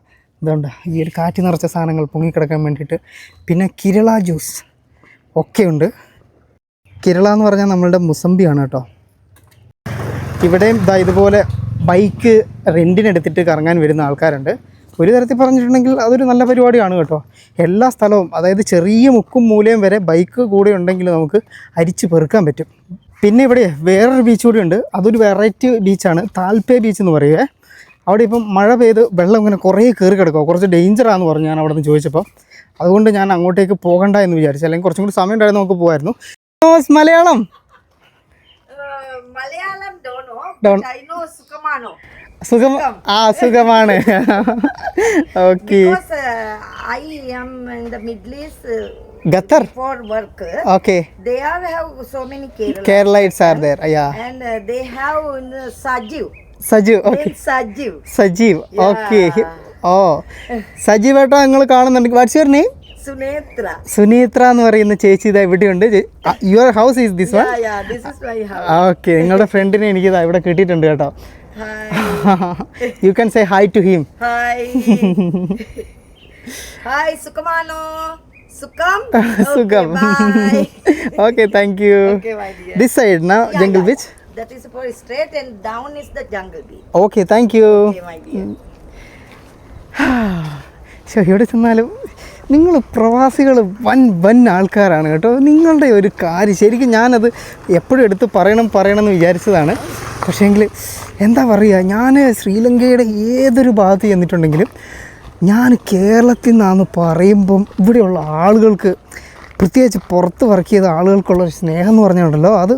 ഇതുണ്ട്, ഈ ഒരു കാറ്റ് നിറച്ച സാധനങ്ങൾ പൊങ്ങിക്കിടക്കാൻ വേണ്ടിയിട്ട്. പിന്നെ കിരള ജ്യൂസ് ഒക്കെ ഉണ്ട്. കിരള എന്ന് പറഞ്ഞാൽ നമ്മളുടെ മുസമ്പിയാണ് കേട്ടോ. ഇവിടെയും ഇതുപോലെ ബൈക്ക് റെൻറ്റിനെടുത്തിട്ട് കറങ്ങാൻ വരുന്ന ആൾക്കാരുണ്ട്. ഒരു തരത്തിൽ പറഞ്ഞിട്ടുണ്ടെങ്കിൽ അതൊരു നല്ല പരിപാടിയാണ് കേട്ടോ. എല്ലാ സ്ഥലവും, അതായത് ചെറിയ മുക്കും മൂലയും വരെ ബൈക്ക് കൂടെ ഉണ്ടെങ്കിൽ നമുക്ക് അരിച്ച് പെറുക്കാൻ പറ്റും. പിന്നെ ഇവിടെ വേറൊരു ബീച്ച് കൂടി ഉണ്ട്. അതൊരു വെറൈറ്റി ബീച്ചാണ്, താൽപ്പേ ബീച്ച് എന്ന് പറയുവേ. അവിടെ ഇപ്പം മഴ പെയ്ത് വെള്ളം ഇങ്ങനെ കുറേ കയറി കിടക്കുക, കുറച്ച് ഡേഞ്ചറാണെന്ന് പറഞ്ഞു ഞാൻ അവിടെ നിന്ന് ചോദിച്ചപ്പോൾ. അതുകൊണ്ട് ഞാൻ അങ്ങോട്ടേക്ക് പോകണ്ട എന്ന് വിചാരിച്ചു, അല്ലെങ്കിൽ കുറച്ചും കൂടി സമയം ഉണ്ടായിരുന്നു നമുക്ക് പോകുമായിരുന്നു. മലയാളം സുഖമാണ്. Okay. Qatar for work. Okay. They have so many Keralites are there. Yeah. And they have Sajiv. Okay. Sajiv. Yeah. Okay. Oh. Sajiv ഏട്ടാ നിങ്ങൾ കാണുന്നുണ്ടെങ്കിൽ വാട്ട്സ് യുവർ നെയിം? സുനേത്ര എന്ന് പറയുന്ന ചേച്ചി ഇതാ ഇവിടെ ഉണ്ട്. Your house is this one? This is my house. Okay. നിങ്ങളുടെ ഫ്രണ്ടിനെ എനിക്ക് ഇതാ ഇവിടെ കിട്ടിയിട്ടുണ്ട് കേട്ടോ. You can say hi to him. Hi Sukamano. Sukam. Sukam. Okay, thank you. Okay, my dear. This side now, Jungle Beach. That is for straight and down is the Jungle Beach. Okay, thank you. Okay, my dear. എവിടെ ചെന്നാലും നിങ്ങൾ പ്രവാസികൾ വൻ ആൾക്കാരാണ് കേട്ടോ. നിങ്ങളുടെ ഒരു കാര്യം ശരിക്കും ഞാനത് എപ്പോഴും എടുത്ത് പറയണമെന്ന് വിചാരിച്ചതാണ്. പക്ഷേങ്കിൽ എന്താ പറയുക, ഞാൻ ശ്രീലങ്കയുടെ ഏതൊരു ഭാഗത്ത് ചെന്നിട്ടുണ്ടെങ്കിലും ഞാൻ കേരളത്തിൽ നിന്നാണെന്ന് പറയുമ്പം ഇവിടെയുള്ള ആളുകൾക്ക്, പ്രത്യേകിച്ച് പുറത്ത് വർക്ക് ചെയ്ത ആളുകൾക്കുള്ളൊരു സ്നേഹം എന്ന് പറഞ്ഞുകൊണ്ടല്ലോ, അത്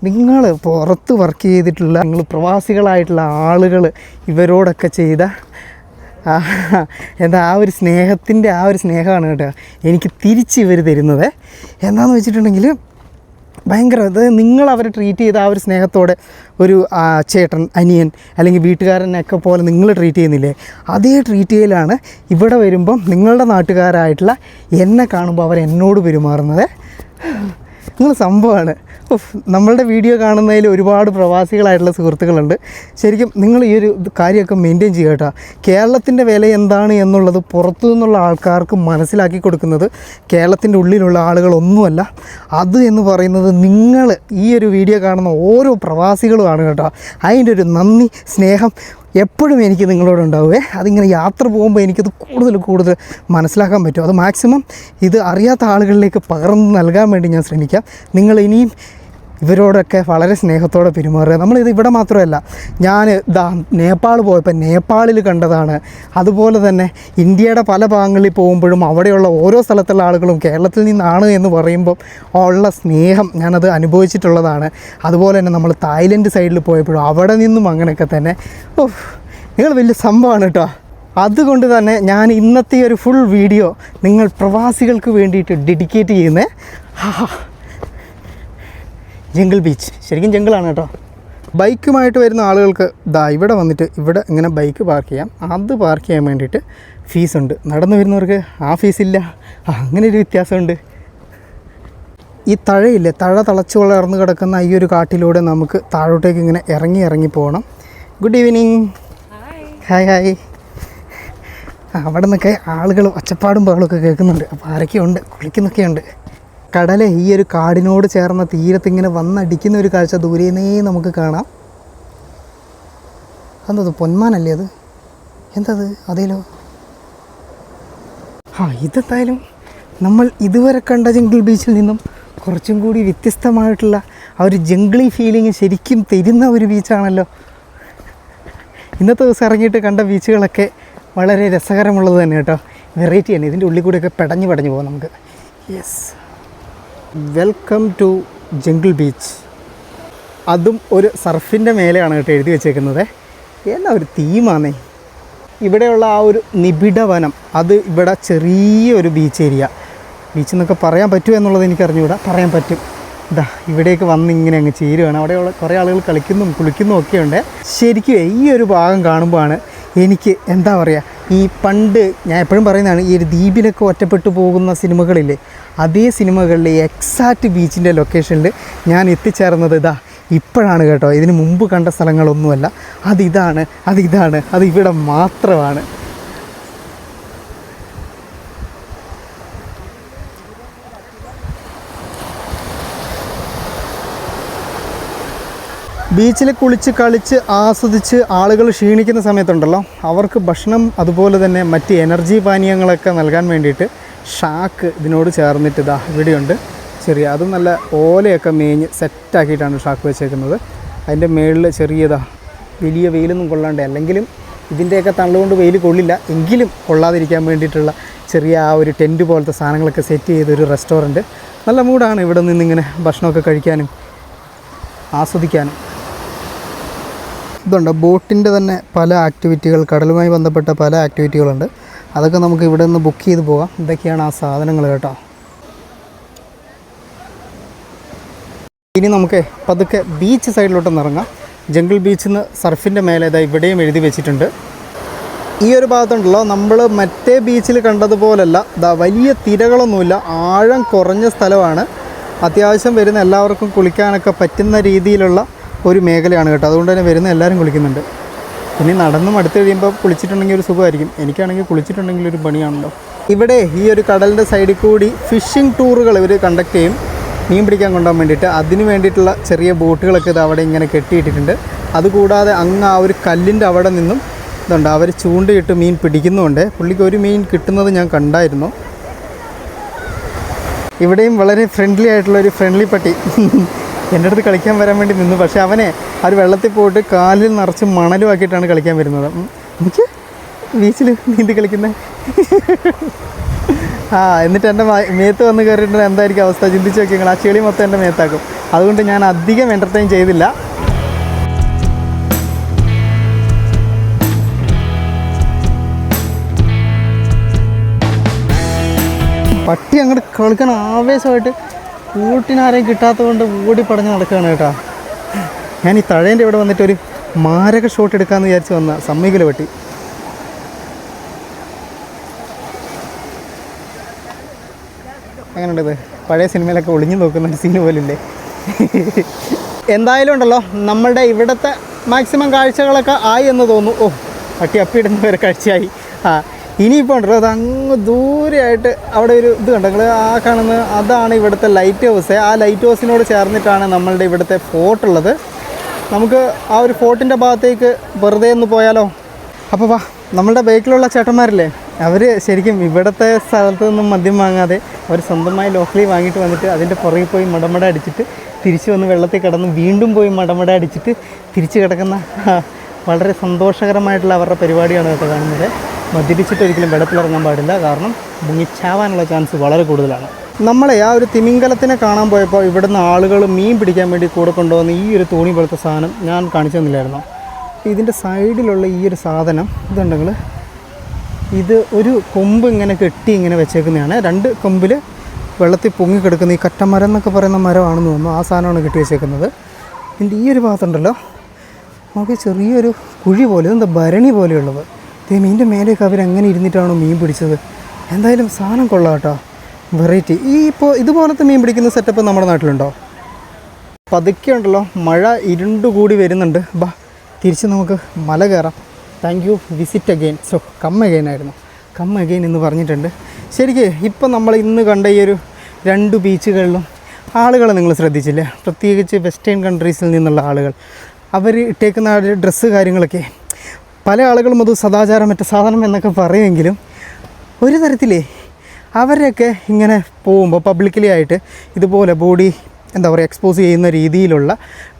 നിങ്ങൾ പുറത്ത് വർക്ക് ചെയ്തിട്ടുള്ള നിങ്ങൾ പ്രവാസികളായിട്ടുള്ള ആളുകൾ ഇവരോടൊക്കെ ചെയ്ത എന്താ ആ ഒരു സ്നേഹത്തിൻ്റെ ആ ഒരു സ്നേഹമാണ് കേട്ടോ എനിക്ക് തിരിച്ച് ഇവർ തരുന്നത്. എന്താണെന്ന് വെച്ചിട്ടുണ്ടെങ്കിൽ ഭയങ്കര അത് നിങ്ങൾ അവരെ ട്രീറ്റ് ചെയ്ത ആ ഒരു സ്നേഹത്തോടെ ഒരു ചേട്ടൻ, അനിയൻ അല്ലെങ്കിൽ വീട്ടുകാരനൊക്കെ പോലെ നിങ്ങൾ ട്രീറ്റ് ചെയ്യുന്നില്ലേ, അതേ ട്രീറ്റ് ചെയ്യലാണ് ഇവിടെ വരുമ്പം നിങ്ങളുടെ നാട്ടുകാരായിട്ടുള്ള എന്നെ കാണുമ്പോൾ അവർ എന്നോട് പെരുമാറുന്നത്. നിങ്ങൾ സംഭവമാണ്. നമ്മളുടെ വീഡിയോ കാണുന്നതിൽ ഒരുപാട് പ്രവാസികളായിട്ടുള്ള സുഹൃത്തുക്കളുണ്ട്. ശരിക്കും നിങ്ങൾ ഈ ഒരു കാര്യമൊക്കെ മെയിൻറ്റെയിൻ ചെയ്യുക കേട്ടോ. കേരളത്തിൻ്റെ വില എന്താണ് എന്നുള്ളത് പുറത്തു നിന്നുള്ള ആൾക്കാർക്ക് മനസ്സിലാക്കി കൊടുക്കുന്നത് കേരളത്തിൻ്റെ ഉള്ളിലുള്ള ആളുകളൊന്നുമല്ല. അത് എന്ന് പറയുന്നത് നിങ്ങൾ ഈ ഒരു വീഡിയോ കാണുന്ന ഓരോ പ്രവാസികളുമാണ് കേട്ടോ. അതിൻ്റെ ഒരു നന്ദി, സ്നേഹം എപ്പോഴും എനിക്ക് നിങ്ങളോടുണ്ടാവുമേ. അതിങ്ങനെ യാത്ര പോകുമ്പോൾ എനിക്കത് കൂടുതൽ മനസ്സിലാക്കാൻ പറ്റും. അത് മാക്സിമം ഇത് അറിയാത്ത ആളുകളിലേക്ക് പകർന്ന് നൽകാൻ വേണ്ടി ഞാൻ ശ്രമിക്കാം. നിങ്ങൾ ഇനിയും ഇവരോടൊക്കെ വളരെ സ്നേഹത്തോടെ പെരുമാറുക. നമ്മളിത് ഇവിടെ മാത്രമല്ല, ഞാൻ നേപ്പാൾ പോയപ്പോൾ നേപ്പാളിൽ കണ്ടതാണ്. അതുപോലെ തന്നെ ഇന്ത്യയുടെ പല ഭാഗങ്ങളിൽ പോകുമ്പോഴും അവിടെയുള്ള ഓരോ സ്ഥലത്തുള്ള ആളുകളും കേരളത്തിൽ നിന്നാണ് എന്ന് പറയുമ്പോൾ ഉള്ള സ്നേഹം ഞാനത് അനുഭവിച്ചിട്ടുള്ളതാണ്. അതുപോലെ തന്നെ നമ്മൾ തായ്ലൻഡ് സൈഡിൽ പോയപ്പോഴും അവിടെ നിന്നും അങ്ങനെയൊക്കെ തന്നെ. നിങ്ങൾ വലിയ സംഭവമാണ് കേട്ടോ. അതുകൊണ്ട് തന്നെ ഞാൻ ഇന്നത്തെ ഒരു ഫുൾ വീഡിയോ നിങ്ങൾ പ്രവാസികൾക്ക് വേണ്ടിയിട്ട് ഡെഡിക്കേറ്റ് ചെയ്യുന്നത്. ജംഗിൾ ബീച്ച് ശരിക്കും ജംഗിളാണ് കേട്ടോ. ബൈക്കുമായിട്ട് വരുന്ന ആളുകൾക്ക് ഇവിടെ വന്നിട്ട് ഇവിടെ ഇങ്ങനെ ബൈക്ക് പാർക്ക് ചെയ്യാം. അത് പാർക്ക് ചെയ്യാൻ വേണ്ടിയിട്ട് ഫീസുണ്ട്. നടന്നു വരുന്നവർക്ക് ആ ഫീസില്ല. അങ്ങനെ ഒരു വ്യത്യാസമുണ്ട്. ഈ തഴയില്ലേ, തളച്ചു വളർന്ന് കിടക്കുന്ന ഈ ഒരു കാട്ടിലൂടെ നമുക്ക് താഴോട്ടേക്ക് ഇങ്ങനെ ഇറങ്ങി പോകണം. Good evening. ഹായ്. അവിടെ നിന്നൊക്കെ ആളുകൾ ഒച്ചപ്പാടും ബഹളമൊക്കെ കേൾക്കുന്നുണ്ട്. അപ്പോൾ ആരൊക്കെയുണ്ട്, കുളിക്കുന്നൊക്കെയുണ്ട്. കടലെ ഈ ഒരു കാടിനോട് ചേർന്ന തീരത്തിങ്ങനെ വന്നടിക്കുന്ന ഒരു കാഴ്ച ദൂരേന്നേ നമുക്ക് കാണാം. എന്തത് പൊന്മാനല്ലേ അത്? എന്തത്? അതേലോ. ഇതെന്തായാലും നമ്മൾ ഇതുവരെ കണ്ട ജംഗിൾ ബീച്ചിൽ നിന്നും കുറച്ചും കൂടി വ്യത്യസ്തമായിട്ടുള്ള ആ ഒരു ജംഗിളി ഫീലിംഗ് ശരിക്കും തരുന്ന ഒരു ബീച്ചാണല്ലോ. ഇന്നത്തെ ദിവസം ഇറങ്ങിയിട്ട് കണ്ട ബീച്ചുകളൊക്കെ വളരെ രസകരമുള്ളത് തന്നെ കേട്ടോ. വെറൈറ്റി തന്നെ. ഇതിൻ്റെ ഉള്ളിൽ കൂടെയൊക്കെ പടഞ്ഞു പോകാം നമുക്ക്. Yes, welcome to jungle beach. അതും ഒരു സർഫിൻ്റെ മേലെയാണ് കേട്ടോ എഴുതി വെച്ചേക്കുന്നത്. എന്നാ ഒരു തീമാന്നേ. ഇവിടെയുള്ള ആ ഒരു നിബിഡ വനം, അത് ഇവിടെ ചെറിയൊരു ബീച്ച് ഏരിയ. ബീച്ച് എന്നൊക്കെ പറയാൻ പറ്റുമോ എന്നുള്ളത് എനിക്കറിഞ്ഞുകൂടാ. പറയാൻ പറ്റും. ഇവിടേക്ക് വന്ന് ഇങ്ങനെ അങ്ങ് ചേരുകയാണ്. അവിടെയുള്ള കുറേ ആളുകൾ കുളിക്കുന്നും ഒക്കെ ഉണ്ട്. ശരിക്കും ഈ ഒരു ഭാഗം കാണുമ്പോഴാണ് എനിക്ക് എന്താ പറയുക, ഈ പണ്ട് ഞാൻ എപ്പോഴും പറയുന്നതാണ്, ഈ ഒരു ദ്വീപിലൊക്കെ ഒറ്റപ്പെട്ടു പോകുന്ന സിനിമകളില്ലേ, അതേ സിനിമകളിലെ എക്സാക്റ്റ് ബീച്ചിൻ്റെ ലൊക്കേഷനിൽ ഞാൻ എത്തിച്ചേർന്നത് ഇപ്പോഴാണ് കേട്ടോ. ഇതിന് മുമ്പ് കണ്ട സ്ഥലങ്ങളൊന്നുമല്ല. അത് ഇവിടെ മാത്രമാണ്. ബീച്ചിൽ കുളിച്ച് കളിച്ച് ആസ്വദിച്ച് ആളുകൾ ക്ഷീണിക്കുന്ന സമയത്തുണ്ടല്ലോ, അവർക്ക് ഭക്ഷണം അതുപോലെ തന്നെ മറ്റ് എനർജി പാനീയങ്ങളൊക്കെ നൽകാൻ വേണ്ടിയിട്ട് ഷാക്ക് ഇതിനോട് ചേർന്നിട്ട് ഇവിടെയുണ്ട്. ചെറിയ അതും നല്ല ഓലയൊക്കെ മേഞ്ഞ് സെറ്റാക്കിയിട്ടാണ് ഷാക്ക് വെച്ചേക്കുന്നത്. അതിൻ്റെ മുകളിൽ ചെറിയതാ വലിയ വെയിലൊന്നും കൊള്ളാണ്ട്, അല്ലെങ്കിലും ഇതിൻ്റെയൊക്കെ തള്ളുകൊണ്ട് വെയിൽ കൊള്ളില്ല, എങ്കിലും കൊള്ളാതിരിക്കാൻ വേണ്ടിയിട്ടുള്ള ചെറിയ ആ ഒരു ടെൻറ്റ് പോലത്തെ സാധനങ്ങളൊക്കെ സെറ്റ് ചെയ്തൊരു റെസ്റ്റോറൻറ്റ്. നല്ല മൂടാണ് ഇവിടെ നിന്നിങ്ങനെ ഭക്ഷണമൊക്കെ കഴിക്കാനും ആസ്വദിക്കാനും. ഇതുണ്ട് ബോട്ടിൻ്റെ തന്നെ പല ആക്ടിവിറ്റികൾ, കടലുമായി ബന്ധപ്പെട്ട പല ആക്ടിവിറ്റികളുണ്ട്. അതൊക്കെ നമുക്ക് ഇവിടെ നിന്ന് ബുക്ക് ചെയ്ത് പോകാം. ഇതൊക്കെയാണ് ആ സാധനങ്ങൾ കേട്ടോ. ഇനി നമുക്ക് പതുക്കെ ബീച്ച് സൈഡിലോട്ടൊന്ന് ഇറങ്ങാം. ജംഗിൾ ബീച്ചിൽ നിന്ന് സർഫിൻ്റെ മേലെ ഇതാ ഇവിടെയും എഴുതി വെച്ചിട്ടുണ്ട്. ഈ ഒരു ഭാഗത്തുണ്ടല്ലോ, നമ്മൾ മറ്റേ ബീച്ചിൽ കണ്ടതുപോലല്ല, ഇതാ വലിയ തിരകളൊന്നുമില്ല, ആഴം കുറഞ്ഞ സ്ഥലമാണ്. അത്യാവശ്യം വരുന്ന എല്ലാവർക്കും കുളിക്കാനൊക്കെ പറ്റുന്ന രീതിയിലുള്ള ഒരു മേഖലയാണ് കേട്ടോ. അതുകൊണ്ട് തന്നെ വരുന്ന എല്ലാവരും കുളിക്കുന്നുണ്ട്. ഇനി നടന്നും അടുത്ത് കഴിയുമ്പോൾ കുളിച്ചിട്ടുണ്ടെങ്കിൽ ഒരു സുഖമായിരിക്കും. എനിക്കാണെങ്കിൽ കുളിച്ചിട്ടുണ്ടെങ്കിൽ ഒരു പണിയാണല്ലോ. ഇവിടെ ഈ ഒരു കടലിൻ്റെ സൈഡിൽ കൂടി ഫിഷിംഗ് ടൂറുകൾ ഇവർ കണ്ടക്ട് ചെയ്യും, മീൻ പിടിക്കാൻ കൊണ്ടുപോകാൻ വേണ്ടിയിട്ട്. അതിന് വേണ്ടിയിട്ടുള്ള ചെറിയ ബോട്ടുകളൊക്കെ ഇത് അവിടെ ഇങ്ങനെ കെട്ടിയിട്ടിട്ടുണ്ട്. അതുകൂടാതെ അങ്ങ് ആ ഒരു കല്ലിൻ്റെ അവിടെ നിന്നും ഇതുണ്ട്, അവർ ചൂണ്ടയിട്ട് മീൻ പിടിക്കുന്നുണ്ട്. പുള്ളിക്ക് ഒരു മീൻ കിട്ടുന്നത് ഞാൻ കണ്ടായിരുന്നു. ഇവിടെയും വളരെ ഫ്രണ്ട്ലി ആയിട്ടുള്ളൊരു ഫ്രണ്ട്ലി പട്ടി എൻ്റെ അടുത്ത് കളിക്കാൻ വരാൻ വേണ്ടി നിന്നു. പക്ഷേ അവനെ ആ ഒരു വെള്ളത്തിൽ പോയിട്ട് കാലിൽ നിറച്ച് മണലുമാക്കിയിട്ടാണ് കളിക്കാൻ വരുന്നത്. എനിക്ക് ബീച്ചിൽ നീന്തി കളിക്കുന്നത് എന്നിട്ട് എൻ്റെ മേത്ത് വന്ന് കയറിയിട്ട് എന്തായിരിക്കും അവസ്ഥ ചിന്തിച്ച് നോക്കി നിങ്ങൾ. ആ ചെളി മൊത്തം എൻ്റെ മേത്താക്കും. അതുകൊണ്ട് ഞാൻ അധികം എൻ്റർടൈൻ ചെയ്തില്ല. പട്ടി അങ്ങോട്ട് കളിക്കാൻ ആവേശമായിട്ട് കൂട്ടിനാരെയും കിട്ടാത്തത് കൊണ്ട് ഓടി പടഞ്ഞ് നടക്കുകയാണ് കേട്ടോ. ഞാൻ ഈ തഴേൻ്റെ ഇവിടെ വന്നിട്ട് ഒരു മാരക ഷോട്ട് എടുക്കാമെന്ന് വിചാരിച്ച് വന്ന സമ്മതിക്കില്ല പട്ടി. അങ്ങനെയുണ്ട്, ഇത് പഴയ സിനിമയിലൊക്കെ ഒളിഞ്ഞു നോക്കുന്ന ഒരു സീന് പോലില്ലേ. എന്തായാലും ഉണ്ടല്ലോ, നമ്മളുടെ ഇവിടുത്തെ മാക്സിമം കാഴ്ചകളൊക്കെ ആയി എന്ന് തോന്നുന്നു. ഓ, പട്ടി അപ്പിയിടുന്ന വരെ കാഴ്ചയായി. ഇനിയിപ്പോൾ ഉണ്ടല്ലോ, അത് അങ്ങ് ദൂരെയായിട്ട് അവിടെ ഒരു ഇത് കണ്ടോ നിങ്ങൾ, ആ കാണുന്നത് അതാണ് ഇവിടുത്തെ ലൈറ്റ് ഹൗസ്. ആ ലൈറ്റ് ഹൗസിനോട് ചേർന്നിട്ടാണ് നമ്മളുടെ ഇവിടുത്തെ ഫോർട്ട് ഉള്ളത്. നമുക്ക് ആ ഒരു ഫോർട്ടിൻ്റെ ഭാഗത്തേക്ക് വെറുതെ ഒന്ന് പോയാലോ? അപ്പോൾ വാ, നമ്മളുടെ ബൈക്കിലുള്ള ചേട്ടന്മാരില്ലേ, അവർ ശരിക്കും ഇവിടുത്തെ സ്ഥലത്ത് നിന്നും മദ്യം വാങ്ങാതെ അവർ സ്വന്തമായി ലോക്കലി വാങ്ങിയിട്ട് വന്നിട്ട് അതിൻ്റെ പുറകിൽ പോയി മടമട അടിച്ചിട്ട് തിരിച്ച് വന്ന് വെള്ളത്തിൽ കിടന്ന് വീണ്ടും പോയി മടമട അടിച്ചിട്ട് തിരിച്ച് കിടക്കുന്ന വളരെ സന്തോഷകരമായിട്ടുള്ള അവരുടെ പരിപാടിയാണ് കേട്ടോ കാണുന്നത്. മദ്യപിച്ചിട്ട് ഒരിക്കലും വെള്ളത്തിലിറങ്ങാൻ പാടില്ല, കാരണം മുങ്ങിച്ചാവാനുള്ള ചാൻസ് വളരെ കൂടുതലാണ്. നമ്മളെ ആ ഒരു തിമിംഗലത്തിനെ കാണാൻ പോയപ്പോൾ ഇവിടുന്ന് ആളുകൾ മീൻ പിടിക്കാൻ വേണ്ടി കൂടെ കൊണ്ടുവന്ന് ഈ ഒരു തോണി പോലത്തെ സാധനം ഞാൻ കാണിച്ചു തന്നില്ലായിരുന്നോ? ഇതിൻ്റെ സൈഡിലുള്ള ഈ ഒരു സാധനം ഇതുണ്ടെങ്കിൽ ഇത് ഒരു കൊമ്പ് ഇങ്ങനെ കെട്ടി ഇങ്ങനെ വെച്ചേക്കുന്നതാണ്. രണ്ട് കൊമ്പിൽ വെള്ളത്തിൽ പൊങ്ങിക്കിടക്കുന്ന ഈ കറ്റമരം എന്നൊക്കെ പറയുന്ന മരമാണെന്ന് തോന്നുന്നു. ആ സാധനമാണ് കെട്ടി വെച്ചേക്കുന്നത്. ഇതിൻ്റെ ഈ ഒരു ഭാഗത്തുണ്ടല്ലോ നമുക്ക് ചെറിയൊരു കുഴി പോലെ, ഇതെന്താ ഭരണി പോലെയുള്ളത്. മീനിൻ്റെ മേലേക്ക് അവരെങ്ങനെ ഇരുന്നിട്ടാണോ മീൻ പിടിച്ചത്. എന്തായാലും സാധനം കൊള്ളാം കേട്ടോ, വെറൈറ്റി. ഇപ്പോൾ ഇതുപോലത്തെ മീൻ പിടിക്കുന്ന സെറ്റപ്പ് നമ്മുടെ നാട്ടിലുണ്ടോ? പതുക്കെ ഉണ്ടല്ലോ, മഴ ഇരുണ്ടുകൂടി വരുന്നുണ്ട്. ബാ, തിരിച്ച് നമുക്ക് മല കയറാം. Thank you, visit again. Come again ആയിരുന്നു, കം അഗെയിൻ എന്ന് പറഞ്ഞിട്ടുണ്ട്. ശരിക്കും ഇപ്പം നമ്മൾ ഇന്ന് കണ്ട ഈ ഒരു 2 ബീച്ചുകളിലും ആളുകളെ നിങ്ങൾ ശ്രദ്ധിച്ചില്ലേ? പ്രത്യേകിച്ച് വെസ്റ്റേൺ കൺട്രീസിൽ നിന്നുള്ള ആളുകൾ, അവർ ഇട്ടേക്കുന്ന ഡ്രസ്സ് കാര്യങ്ങളൊക്കെ, പല ആളുകളും അത് സദാചാരമറ്റ സാധനം എന്നൊക്കെ പറയുമെങ്കിലും ഒരു തരത്തിലേ അവരൊക്കെ ഇങ്ങനെ പോകുമ്പോൾ പബ്ലിക്കലി ആയിട്ട് ഇതുപോലെ ബോഡി എന്താ പറയുക എക്സ്പോസ് ചെയ്യുന്ന രീതിയിലുള്ള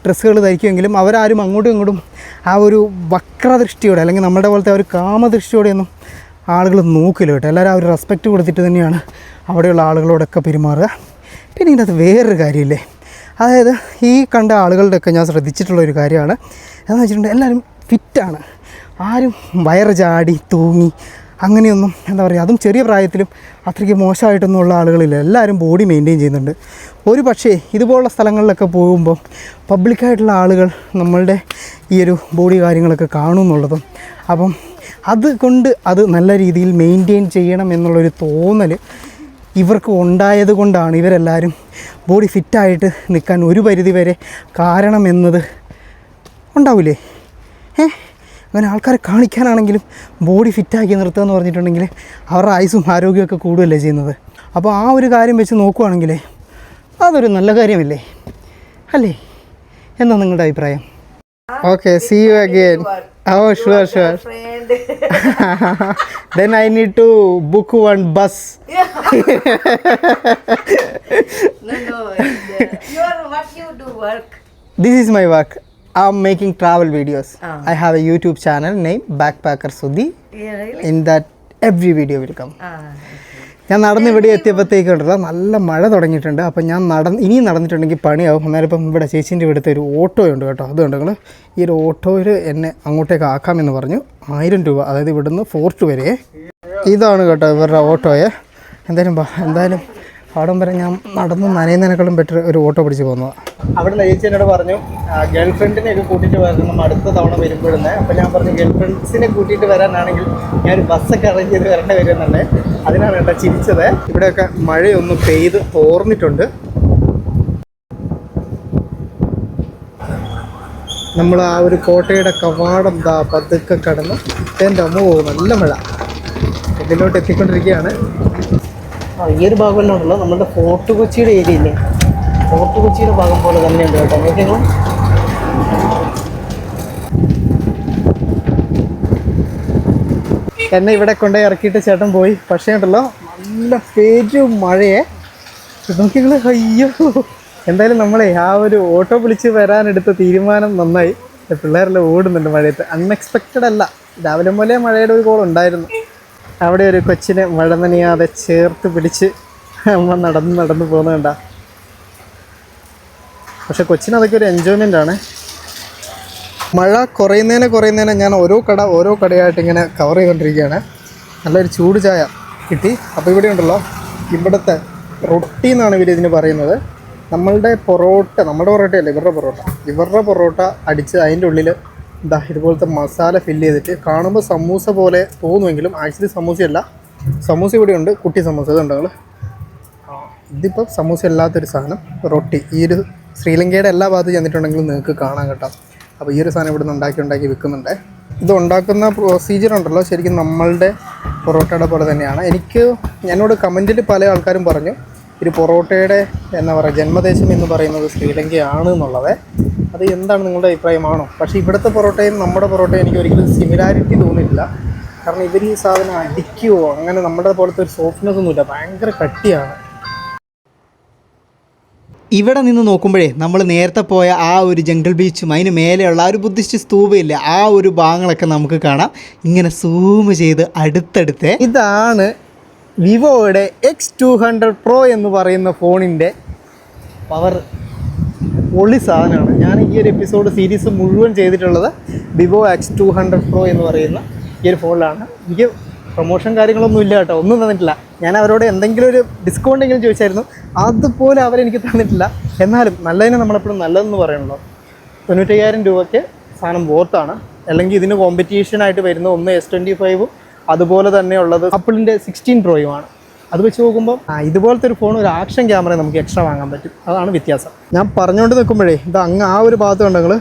ഡ്രസ്സുകൾ ധരിക്കുമെങ്കിലും അവരാരും അങ്ങോട്ടും ഇങ്ങോട്ടും ആ ഒരു വക്രദൃഷ്ടിയോടെ അല്ലെങ്കിൽ നമ്മുടെ പോലത്തെ ആ ഒരു കാമദൃഷ്ടിയോടെയൊന്നും ആളുകൾ നോക്കില്ല കേട്ടോ. എല്ലാവരും ആ ഒരു റെസ്പെക്റ്റ് കൊടുത്തിട്ട് തന്നെയാണ് അവിടെയുള്ള ആളുകളോടൊക്കെ പെരുമാറുക. പിന്നെ ഇതിനകത്ത് വേറൊരു കാര്യമില്ലേ, അതായത് ഈ കണ്ട ആളുകളുടെയൊക്കെ ഞാൻ ശ്രദ്ധിച്ചിട്ടുള്ളൊരു കാര്യമാണ് എന്താണെന്ന് വെച്ചിട്ടുണ്ടെങ്കിൽ എല്ലാവരും ഫിറ്റാണ്. ആരും വയറ് ചാടി തൂങ്ങി അങ്ങനെയൊന്നും എന്താ പറയുക, അതും ചെറിയ പ്രായത്തിലും അത്രയ്ക്ക് മോശമായിട്ടൊന്നും ഉള്ള ആളുകളില്ല. എല്ലാവരും ബോഡി മെയിൻറ്റെയിൻ ചെയ്യുന്നുണ്ട്. ഒരു പക്ഷേ ഇതുപോലുള്ള സ്ഥലങ്ങളിലൊക്കെ പോകുമ്പോൾ പബ്ലിക്കായിട്ടുള്ള ആളുകൾ നമ്മളുടെ ഈ ഒരു ബോഡി കാര്യങ്ങളൊക്കെ കാണുമെന്നുള്ളതും, അപ്പം അതുകൊണ്ട് അത് നല്ല രീതിയിൽ മെയിൻറ്റെയിൻ ചെയ്യണം എന്നുള്ളൊരു തോന്നൽ ഇവർക്ക് ഉണ്ടായത് കൊണ്ടാണ് ഇവരെല്ലാവരും ബോഡി ഫിറ്റായിട്ട് നിൽക്കാൻ ഒരു പരിധി വരെ കാരണമെന്നത് ഉണ്ടാവില്ലേ? അങ്ങനെ ആൾക്കാരെ കാണിക്കാനാണെങ്കിലും ബോഡി ഫിറ്റാക്കി നിർത്തുക എന്ന് പറഞ്ഞിട്ടുണ്ടെങ്കിൽ അവരുടെ ആയുസ്സും ആരോഗ്യമൊക്കെ കൂടുകയല്ലേ ചെയ്യുന്നത്. അപ്പോൾ ആ ഒരു കാര്യം വെച്ച് നോക്കുകയാണെങ്കിൽ അതൊരു നല്ല കാര്യമല്ലേ, അല്ലേ? എന്നാ നിങ്ങളുടെ അഭിപ്രായം? Okay, see you again. Oh sure sure. and Then I need to book one bus. no. What you do work? This is my work. I'm making travel videos. Ah. I have a YouTube channel named Backpacker Sudhi. Yeah, really? In that every video will come. Ah. ഞാൻ നടന്ന് ഇവിടെ എത്തിയപ്പോഴത്തേക്കുണ്ടല്ലോ നല്ല മഴ തുടങ്ങിയിട്ടുണ്ട്. അപ്പം ഞാൻ ഇനിയും നടന്നിട്ടുണ്ടെങ്കിൽ പണിയാവും. അന്നേരം ഇപ്പം ഇവിടെ ചേച്ചീൻ്റെ ഇവിടുത്തെ ഒരു ഓട്ടോ ഉണ്ട് കേട്ടോ. അതുകൊണ്ട് നിങ്ങൾ ഈ ഒരു ഓട്ടോയിൽ എന്നെ അങ്ങോട്ടേക്ക് ആക്കാമെന്ന് പറഞ്ഞു. 1000 രൂപ, അതായത് ഇവിടുന്ന് ഫോർട്ട് വരെ. ഇതാണ് കേട്ടോ ഇവരുടെ ഓട്ടോയെ. എന്തായാലും അവിടം വരെ ഞാൻ നടന്ന് നനയുന്നതിനേക്കാളും ബെറ്റർ ഒരു ഓട്ടോ പിടിച്ച് പോകുന്നതാണ്. അവിടെ ചേച്ചി എന്നോട് പറഞ്ഞു ഗേൾ ഫ്രണ്ടിനെയൊക്കെ കൂട്ടിയിട്ട് വരണം അടുത്ത തവണ വരുമ്പോഴേ. അപ്പോൾ ഞാൻ പറഞ്ഞു ഗേൾ ഫ്രണ്ട്സിനെ കൂട്ടിയിട്ട് വരാനാണെങ്കിൽ ഞാൻ ബസ്സൊക്കെ അറേഞ്ച് ചെയ്ത് വരേണ്ടി വരുന്നുണ്ട്. അതിനാണ് കേട്ടോ ചിരിച്ചത്. ഇവിടെയൊക്കെ മഴയൊന്ന് പെയ്ത് തോർന്നിട്ടുണ്ട്. നമ്മൾ ആ ഒരു കോട്ടയുടെ കവാടം പതുക്കെ കടന്ന് എൻ്റെ അമ്മ പോകും. നല്ല മഴ ഇതിലോട്ട് എത്തിക്കൊണ്ടിരിക്കുകയാണ്. ഈ ഒരു ഭാഗമെല്ലാം ഉണ്ടല്ലോ നമ്മുടെ ഫോർട്ട് കൊച്ചിയുടെ ഏരിയ ഇല്ലേ, ഫോർട്ട് കൊച്ചിയുടെ ഭാഗം പോലെ തന്നെയുണ്ട് കേട്ടോ. നോക്കിയാൽ എന്നെ ഇവിടെ കൊണ്ടുപോയി ഇറക്കിയിട്ട് ചേട്ടൻ പോയി. പക്ഷേ ഉണ്ടല്ലോ നല്ല പേരും മഴയെ നോക്കിയാൽ. അയ്യോ, എന്തായാലും നമ്മളെ ആ ഒരു ഓട്ടോ വിളിച്ച് വരാനെടുത്ത തീരുമാനം നന്നായി. പിള്ളേരെല്ലാം ഓടുന്നുണ്ട് മഴയത്ത്. അൺഎക്സ്പെക്റ്റഡ് അല്ല, രാവിലെ മുതലേ മഴയുടെ ഒരു കോൾ ഉണ്ടായിരുന്നു. അവിടെ ഒരു കൊച്ചിനെ മഴ നനയാതെ ചേർത്ത് പിടിച്ച് നമ്മൾ നടന്ന് പോകുന്നുണ്ട. പക്ഷെ കൊച്ചിന് അതൊക്കെ ഒരു എൻജോയ്മെൻ്റ് ആണ്. മഴ കുറയുന്നതിനെ ഞാൻ ഓരോ കടയായിട്ട് ഇങ്ങനെ കവർ ചെയ്തുകൊണ്ടിരിക്കുകയാണ്. നല്ലൊരു ചൂട് ചായ കിട്ടി. അപ്പോൾ ഇവിടെ ഉണ്ടല്ലോ ഇവിടുത്തെ റൊട്ടി എന്നാണ് ഇവർ ഇതിന് പറയുന്നത്. നമ്മുടെ പൊറോട്ടയല്ല, ഇവരുടെ പൊറോട്ട അടിച്ച് അതിൻ്റെ ഉള്ളിൽ ഇതുപോലത്തെ മസാല ഫില്ല് ചെയ്തിട്ട് കാണുമ്പോൾ സമൂസ പോലെ തോന്നുമെങ്കിലും ആക്ച്വലി സമൂസയല്ല. സമൂസ ഇവിടെ ഉണ്ട്, കുട്ടി സമൂസ. ഇതുണ്ട് നിങ്ങൾ. ഇതിപ്പോൾ സമൂസ അല്ലാത്തൊരു സാധനം റൊട്ടി. ഈ ഒരു ശ്രീലങ്കയുടെ എല്ലാ ഭാഗത്തും ചെന്നിട്ടുണ്ടെങ്കിലും നിങ്ങൾക്ക് കാണാൻ കേട്ടോ. അപ്പോൾ ഈ ഒരു സാധനം ഇവിടെ നിന്ന് ഉണ്ടാക്കി വിൽക്കുന്നുണ്ട്. ഇത് ഉണ്ടാക്കുന്ന പ്രൊസീജിയർ ഉണ്ടല്ലോ ശരിക്കും നമ്മളുടെ പൊറോട്ടയുടെ പോലെ തന്നെയാണ്. എന്നോട് കമൻറ്റിൽ പല ആൾക്കാരും പറഞ്ഞു ഒരു പൊറോട്ടയുടെ എന്താ പറയുക ജന്മദേശം എന്ന് പറയുന്നത് ശ്രീലങ്കയാണ് എന്നുള്ളത്. അത് എന്താണ് നിങ്ങളുടെ അഭിപ്രായമാണോ? പക്ഷേ ഇവിടുത്തെ പൊറോട്ടയും നമ്മുടെ പൊറോട്ടയും എനിക്ക് ഒരിക്കലും സിമിലാരിറ്റി തോന്നിയില്ല. കാരണം ഇവർ ഈ സാധനം അടിക്കുകയോ അങ്ങനെ നമ്മുടെ പോലത്തെ ഒരു സോഫ്റ്റ്നെസ് ഒന്നുമില്ല, ഭയങ്കര കട്ടിയാണ്. ഇവിടെ നിന്ന് നോക്കുമ്പോഴേ നമ്മൾ നേരത്തെ പോയ ആ ഒരു ജംഗിൾ ബീച്ചും അതിന് മേലെയുള്ള ആ ഒരു ബുദ്ധിസ്റ്റ് സ്തൂപയില്ലേ, ആ ഒരു ഭാഗങ്ങളൊക്കെ നമുക്ക് കാണാം. ഇങ്ങനെ സൂം ചെയ്ത് അടുത്തടുത്ത് ഇതാണ് വിവോയുടെ X200 Pro എന്ന് പറയുന്ന ഫോണിൻ്റെ പവർ. പൊളി സാധനമാണ്. ഞാൻ ഈ ഒരു എപ്പിസോഡ് സീരീസ് മുഴുവൻ ചെയ്തിട്ടുള്ളത് വിവോ X200 Pro എന്ന് പറയുന്ന ഈ ഒരു ഫോണിലാണ്. എനിക്ക് പ്രൊമോഷൻ കാര്യങ്ങളൊന്നും ഇല്ല കേട്ടോ, ഒന്നും തന്നിട്ടില്ല. ഞാൻ അവരോട് എന്തെങ്കിലും ഒരു ഡിസ്കൗണ്ട് എങ്കിലും ചോദിച്ചായിരുന്നു, അതുപോലെ അവരെനിക്ക് തന്നിട്ടില്ല. എന്നാലും നല്ലതിന് നമ്മളെപ്പോഴും നല്ലതെന്ന് പറയണല്ലോ. 95,000 രൂപയ്ക്ക് സാധനം വോർത്താണ്. അല്ലെങ്കിൽ ഇതിന് കോമ്പറ്റീഷനായിട്ട് വരുന്ന ഒന്ന് S25 അതുപോലെ തന്നെ ഉള്ളത് ആപ്പിളിൻ്റെ 16 പ്രോയുമാണ്. അത് വെച്ച് നോക്കുമ്പോൾ ഇതുപോലത്തെ ഒരു ഫോൺ ഒരു ആക്ഷൻ ക്യാമറ നമുക്ക് എക്സ്ട്രാ വാങ്ങാൻ പറ്റും. അതാണ് വ്യത്യാസം. ഞാൻ പറഞ്ഞുകൊണ്ട് നിൽക്കുമ്പോഴേ അങ്ങ് ആ ഒരു ഭാഗത്ത് കണ്ടെങ്കിൽ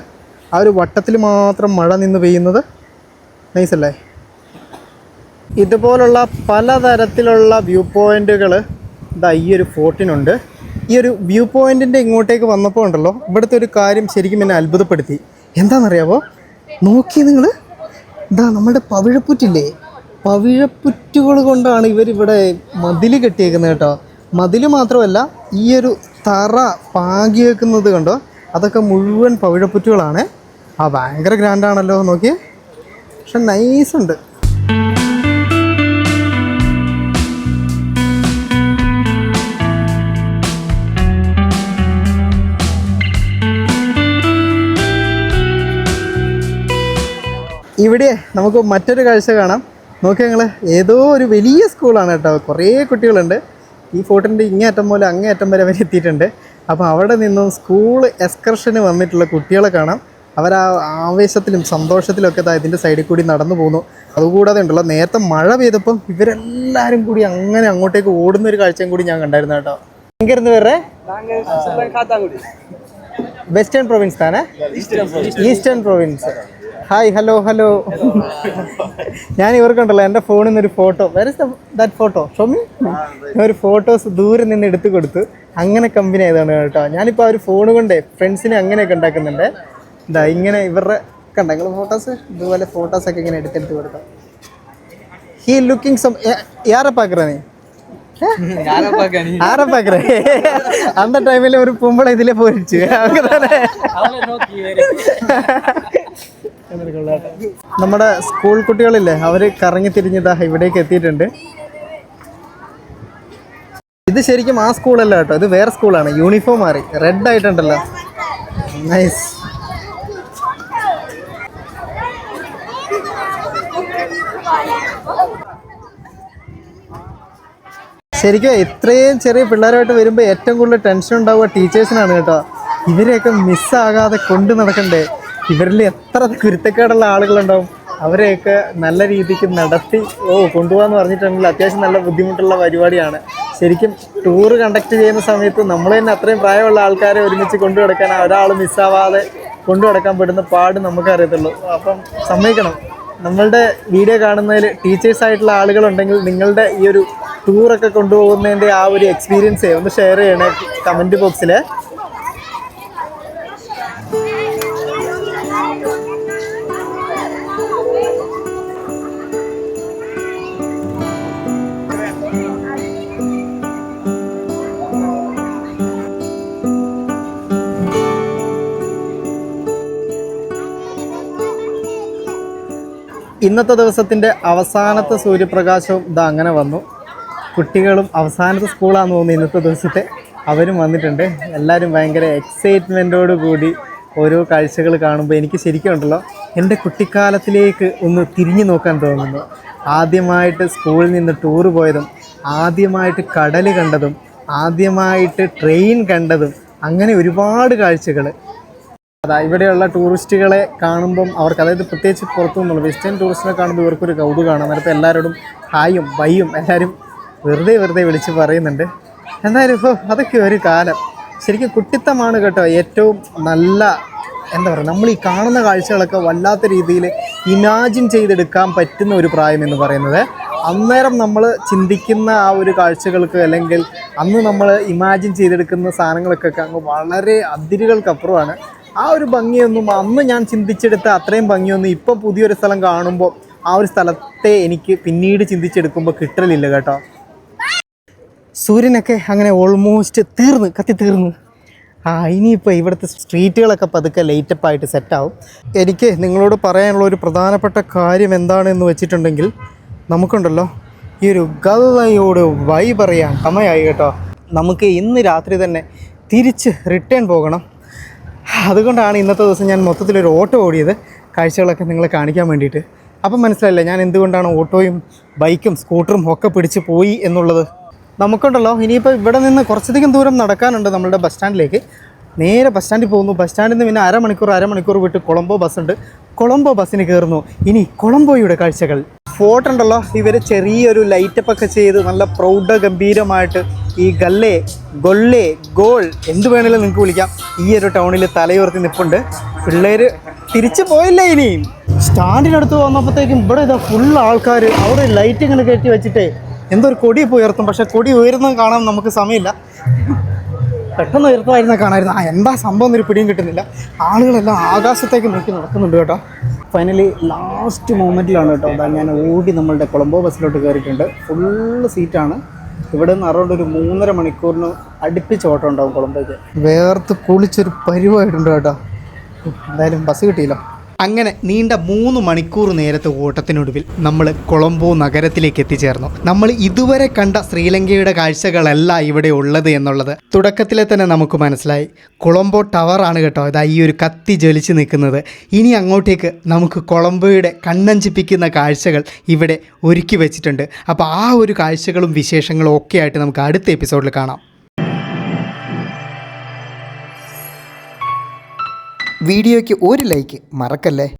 ആ ഒരു വട്ടത്തിൽ മാത്രം മഴ നിന്ന് പെയ്യുന്നത് നൈസല്ലേ. ഇതുപോലുള്ള പലതരത്തിലുള്ള വ്യൂ പോയിൻറ്റുകൾ ഈ ഒരു ഫോർട്ടിനുണ്ട്. ഈ ഒരു വ്യൂ പോയിൻറ്റിൻ്റെ ഇങ്ങോട്ടേക്ക് വന്നപ്പോൾ ഉണ്ടല്ലോ ഇവിടുത്തെ ഒരു കാര്യം ശരിക്കും എന്നെ അത്ഭുതപ്പെടുത്തി. എന്താണെന്നറിയാമോ? നോക്കി നിങ്ങൾ, നമ്മുടെ പവിഴപ്പുറ്റില്ലേ, പവിഴപ്പുറ്റുകൾ കൊണ്ടാണ് ഇവരിവിടെ മതിൽ കെട്ടിയേക്കുന്നത് കേട്ടോ. മതിൽ മാത്രമല്ല ഈ ഒരു തറ പാകി വെക്കുന്നത് കണ്ടോ, അതൊക്കെ മുഴുവൻ പവിഴപ്പുറ്റുകളാണ്. ഭയങ്കര ഗ്രാൻഡാണല്ലോ നോക്കി. പക്ഷെ നൈസുണ്ട്. ഇവിടെ നമുക്ക് മറ്റൊരു കാഴ്ച കാണാം. നോക്കി ഞങ്ങൾ ഏതോ ഒരു വലിയ സ്കൂളാണ് കേട്ടോ. കുറേ കുട്ടികളുണ്ട്. ഈ ഫോർട്ടിൻ്റെ ഇങ്ങേ അറ്റം പോലെ അങ്ങേ അറ്റം വരെ എത്തിയിട്ടുണ്ട്. അപ്പോൾ അവിടെ നിന്നും സ്കൂൾ എക്സ്കർഷന് വന്നിട്ടുള്ള കുട്ടികളെ കാണാം. അവർ ആ ആവേശത്തിലും സന്തോഷത്തിലും ഒക്കെ ഇതിൻ്റെ സൈഡിൽ കൂടി നടന്നു പോകുന്നു. അതുകൂടാതെ ഉണ്ടല്ലോ നേരത്തെ മഴ പെയ്തപ്പം ഇവരെല്ലാവരും കൂടി അങ്ങനെ അങ്ങോട്ടേക്ക് ഓടുന്നൊരു കാഴ്ചയും കൂടി ഞാൻ കണ്ടായിരുന്നു കേട്ടോ. എങ്കിരുന്ന് വേറെ വെസ്റ്റേൺ പ്രൊവിൻസ് താനേ, ഈസ്റ്റേൺ പ്രൊവിൻസ്. Hi, hello. ഞാൻ ഇവർക്കുണ്ടല്ലോ എൻ്റെ ഫോണിൽ നിന്നൊരു photo, where is that photo show me. ഒരു ഫോട്ടോസ് ദൂരെ നിന്ന് എടുത്ത് കൊടുത്ത് അങ്ങനെ കമ്പനി ആയതാണ് കേട്ടോ. ഞാനിപ്പോൾ ആ ഒരു ഫോൺ കൊണ്ടേ ഫ്രണ്ട്സിനെ അങ്ങനെയൊക്കെ ഉണ്ടാക്കുന്നുണ്ട്. ഇങ്ങനെ ഇവരുടെ കണ്ട നിങ്ങൾ ഫോട്ടോസ്, ഇതുപോലെ ഫോട്ടോസൊക്കെ ഇങ്ങനെ എടുത്തെടുത്ത് കൊടുക്കാം. he looking some ಯಾರ ಪಾಕ್ರಾನೆ ಯಾರ ಪಾಕ್ರೆ அந்த டைம்ல ஒரு பொம்பளை ഇതിലെ പോരിച്ചു നമ്മുടെ സ്കൂൾ കുട്ടികളില്ലേ അവര് കറങ്ങി തിരിഞ്ഞതാ ഇവിടേക്ക് എത്തിയിട്ടുണ്ട്. ഇത് ശരിക്കും ആ സ്കൂളല്ല കേട്ടോ, ഇത് വേറെ സ്കൂളാണ്. യൂണിഫോം മാറി, റെഡ് ആയിട്ടുണ്ടല്ലോ. നൈസ്. ശരിക്കും ഇത്രയും ചെറിയ പിള്ളേരുമായിട്ട് വരുമ്പോൾ ഏറ്റവും കൂടുതൽ ടെൻഷൻ ഉണ്ടാവുക ടീച്ചേഴ്സിനാണ് കേട്ടോ. ഇവരെയൊക്കെ മിസ്സാകാതെ കൊണ്ടു നടക്കണ്ടേ. ഇവരിൽ എത്ര കുരുത്തക്കേടുള്ള ആളുകളുണ്ടാവും. അവരെയൊക്കെ നല്ല രീതിക്ക് നടത്തി കൊണ്ടുപോകാന്ന് പറഞ്ഞിട്ടുണ്ടെങ്കിൽ അത്യാവശ്യം നല്ല ബുദ്ധിമുട്ടുള്ള പരിപാടിയാണ്. ശരിക്കും ടൂറ് കണ്ടക്ട് ചെയ്യുന്ന സമയത്ത് നമ്മൾ തന്നെ അത്രയും പ്രായമുള്ള ആൾക്കാരെ ഒരുമിച്ച് കൊണ്ടു നടക്കാൻ, ഒരാൾ മിസ്സാവാതെ കൊണ്ടു നടക്കാൻ പെടുന്ന പാട് നമുക്കറിയത്തുള്ളൂ. അപ്പം സമ്മതിക്കണം, നമ്മളുടെ വീഡിയോ കാണുന്നതിൽ ടീച്ചേഴ്സായിട്ടുള്ള ആളുകളുണ്ടെങ്കിൽ നിങ്ങളുടെ ഈ ഒരു ടൂറൊക്കെ കൊണ്ടുപോകുന്നതിൻ്റെ ആ ഒരു എക്സ്പീരിയൻസ് ഒന്ന് ഷെയർ ചെയ്യണേ കമൻറ്റ് ബോക്സിൽ. ഇന്നത്തെ ദിവസത്തിൻ്റെ അവസാനത്തെ സൂര്യപ്രകാശവും ഇതാ അങ്ങനെ വന്നു. കുട്ടികളും അവസാനത്തെ സ്കൂളാണെന്ന് തോന്നുന്നു ഇന്നത്തെ ദിവസത്തെ, അവരും വന്നിട്ടുണ്ട്. എല്ലാവരും ഭയങ്കര എക്സൈറ്റ്മെൻറ്റോട് കൂടി ഓരോ കാഴ്ചകൾ കാണുമ്പോൾ എനിക്ക് ശരിക്കും ഉണ്ടല്ലോ എൻ്റെ കുട്ടിക്കാലത്തിലേക്ക് ഒന്ന് തിരിഞ്ഞു നോക്കാൻ തോന്നുന്നു. ആദ്യമായിട്ട് സ്കൂളിൽ നിന്ന് ടൂറ് പോയതും, ആദ്യമായിട്ട് കടൽ കണ്ടതും, ആദ്യമായിട്ട് ട്രെയിൻ കണ്ടതും, അങ്ങനെ ഒരുപാട് കാഴ്ചകൾ. അതാ ഇവിടെയുള്ള ടൂറിസ്റ്റുകളെ കാണുമ്പം അവർക്ക്, അതായത് പ്രത്യേകിച്ച് പുറത്തു നിന്നുള്ള വെസ്റ്റേൺ ടൂറിസ്റ്റിനെ കാണുമ്പോൾ ഇവർക്കൊരു കൗതുകമാണ്. അന്നേരത്തെ എല്ലാവരോടും ഹായും ബൈയും എല്ലാവരും വെറുതെ വിളിച്ച് പറയുന്നുണ്ട്. എന്തായാലും അതൊക്കെ ഒരു കാലം. ശരിക്കും കുട്ടിത്തമാണ് കേട്ടോ ഏറ്റവും നല്ല, എന്താ പറയുക, നമ്മൾ ഈ കാണുന്ന കാഴ്ചകളൊക്കെ വല്ലാത്ത രീതിയിൽ ഇമാജിൻ ചെയ്തെടുക്കാൻ പറ്റുന്ന ഒരു പ്രായം എന്ന് പറയുന്നത്. അന്നേരം നമ്മൾ ചിന്തിക്കുന്ന ആ ഒരു കാഴ്ചകൾക്ക്, അല്ലെങ്കിൽ അന്ന് നമ്മൾ ഇമാജിൻ ചെയ്തെടുക്കുന്ന സാധനങ്ങൾക്കൊക്കെ അങ്ങ് വളരെ അതിരുകൾക്കപ്പുറമാണ്. ആ ഒരു ഭംഗിയൊന്നും അന്ന് ഞാൻ ചിന്തിച്ചെടുത്ത അത്രയും ഭംഗിയൊന്നും ഇപ്പം പുതിയൊരു സ്ഥലം കാണുമ്പോൾ ആ ഒരു സ്ഥലത്തെ എനിക്ക് പിന്നീട് ചിന്തിച്ചെടുക്കുമ്പോൾ കിട്ടലില്ല കേട്ടോ. സൂര്യനൊക്കെ അങ്ങനെ ഓൾമോസ്റ്റ് കത്തി തീർന്നു. ഇനിയിപ്പോൾ ഇവിടുത്തെ സ്ട്രീറ്റുകളൊക്കെ പതുക്കെ ലൈറ്റപ്പായിട്ട് സെറ്റാവും. എനിക്ക് നിങ്ങളോട് പറയാനുള്ള ഒരു പ്രധാനപ്പെട്ട കാര്യം എന്താണെന്ന് വെച്ചിട്ടുണ്ടെങ്കിൽ, നമുക്കുണ്ടല്ലോ ഈ ഒരു ഗല്ലയോട് വൈ പറയാൻ സമയമായി കേട്ടോ. നമുക്ക് ഇന്ന് രാത്രി തന്നെ തിരിച്ച് റിട്ടേൺ പോകണം. അതുകൊണ്ടാണ് ഇന്നത്തെ ദിവസം ഞാൻ മൊത്തത്തിലൊരു ഓട്ടോ ഓടിയത്, കാഴ്ചകളൊക്കെ നിങ്ങളെ കാണിക്കാൻ വേണ്ടിയിട്ട്. അപ്പം മനസ്സിലായില്ലേ ഞാൻ എന്തുകൊണ്ടാണ് ഓട്ടോയും ബൈക്കും സ്കൂട്ടറും ഒക്കെ പിടിച്ച് പോയി എന്നുള്ളത്. നമുക്കുണ്ടല്ലോ ഇനിയിപ്പോൾ ഇവിടെ നിന്ന് കുറച്ചധികം ദൂരം നടക്കാനുണ്ട് നമ്മളുടെ ബസ് സ്റ്റാൻഡിലേക്ക്. നേരെ ബസ് സ്റ്റാൻഡിൽ പോകുന്നു. ബസ് സ്റ്റാൻഡിൽ നിന്ന് പിന്നെ അരമണിക്കൂർ വിട്ട് കൊളംബോ ബസ്സുണ്ട്. കൊളംബോ ബസ്സിന് കയറുന്നു. ഇനി കൊളംബോയുടെ കാഴ്ചകൾ. ഫോർട്ട് ഉണ്ടല്ലോ ഇവർ ചെറിയൊരു ലൈറ്റപ്പ് ഒക്കെ ചെയ്ത് നല്ല ഗംഭീരമായിട്ട് ഈ ഗൊള്ളേ ഗോൾ എന്ത് വേണേലും നിങ്ങൾക്ക് വിളിക്കാം, ഈ ഒരു ടൗണിൽ തലയുയർത്തി നിൽപ്പുണ്ട്. പിള്ളേർ തിരിച്ചു പോയില്ല. ഇനിയും സ്റ്റാൻഡിനടുത്ത് വന്നപ്പോഴത്തേക്കും ഇവിടെ ഇതാ ഫുൾ ആൾക്കാർ. അവിടെ ലൈറ്റ് ഇങ്ങനെ കയറ്റി വെച്ചിട്ടേ എന്തോ ഒരു കൊടി ഇപ്പോൾ ഉയർത്തും. പക്ഷേ കൊടി ഉയർന്നത് കാണാൻ നമുക്ക് സമയമില്ല. പെട്ടെന്ന് ഉയർത്തുമായിരുന്ന കാണാമായിരുന്നു. എന്താ സംഭവം എന്നൊരു പിടിയും കിട്ടുന്നില്ല. ആളുകളെല്ലാം ആകാശത്തേക്ക് നോക്കി നടക്കുന്നുണ്ട് കേട്ടോ. ഫൈനലി ലാസ്റ്റ് മൊമെൻറ്റിലാണ് കേട്ടോ അതാ ഞാൻ ഓടി നമ്മളുടെ കൊളംബോ ബസ്സിലോട്ട് കയറിയിട്ടുണ്ട്. ഫുള്ള് സീറ്റാണ്. ഇവിടെ നിന്ന് അറൗണ്ട് ഒരു 3.5 മണിക്കൂറിന് അടുപ്പിച്ച് ഓട്ടം ഉണ്ടാവും കൊളംബോയ്ക്ക്. വേർത്ത് കുളിച്ചൊരു പരിവായിട്ടുണ്ട് കേട്ടോ. എന്തായാലും ബസ് കിട്ടിയില്ല. അങ്ങനെ നീണ്ട 3 മണിക്കൂർ നേരത്തെ ഓട്ടത്തിനൊടുവിൽ നമ്മൾ കൊളംബോ നഗരത്തിലേക്ക് എത്തിച്ചേർന്നു. നമ്മൾ ഇതുവരെ കണ്ട ശ്രീലങ്കയുടെ കാഴ്ചകളല്ല ഇവിടെ ഉള്ളത് എന്നുള്ളത് തുടക്കത്തിലെ തന്നെ നമുക്ക് മനസ്സിലായി. കൊളംബോ ടവറാണ് കേട്ടോ ഇതാ ഈ ഒരു കത്തി ജ്വലിച്ച് നിൽക്കുന്നത്. ഇനി അങ്ങോട്ടേക്ക് നമുക്ക് കൊളംബോയുടെ കണ്ണഞ്ചിപ്പിക്കുന്ന കാഴ്ചകൾ ഇവിടെ ഒരുക്കി വെച്ചിട്ടുണ്ട്. അപ്പോൾ ആ ഒരു കാഴ്ചകളും വിശേഷങ്ങളും ഒക്കെ ആയിട്ട് നമുക്ക് അടുത്ത എപ്പിസോഡിൽ കാണാം. വീഡിയോയ്ക്ക് ഒരു ലൈക്ക് മറക്കല്ലേ.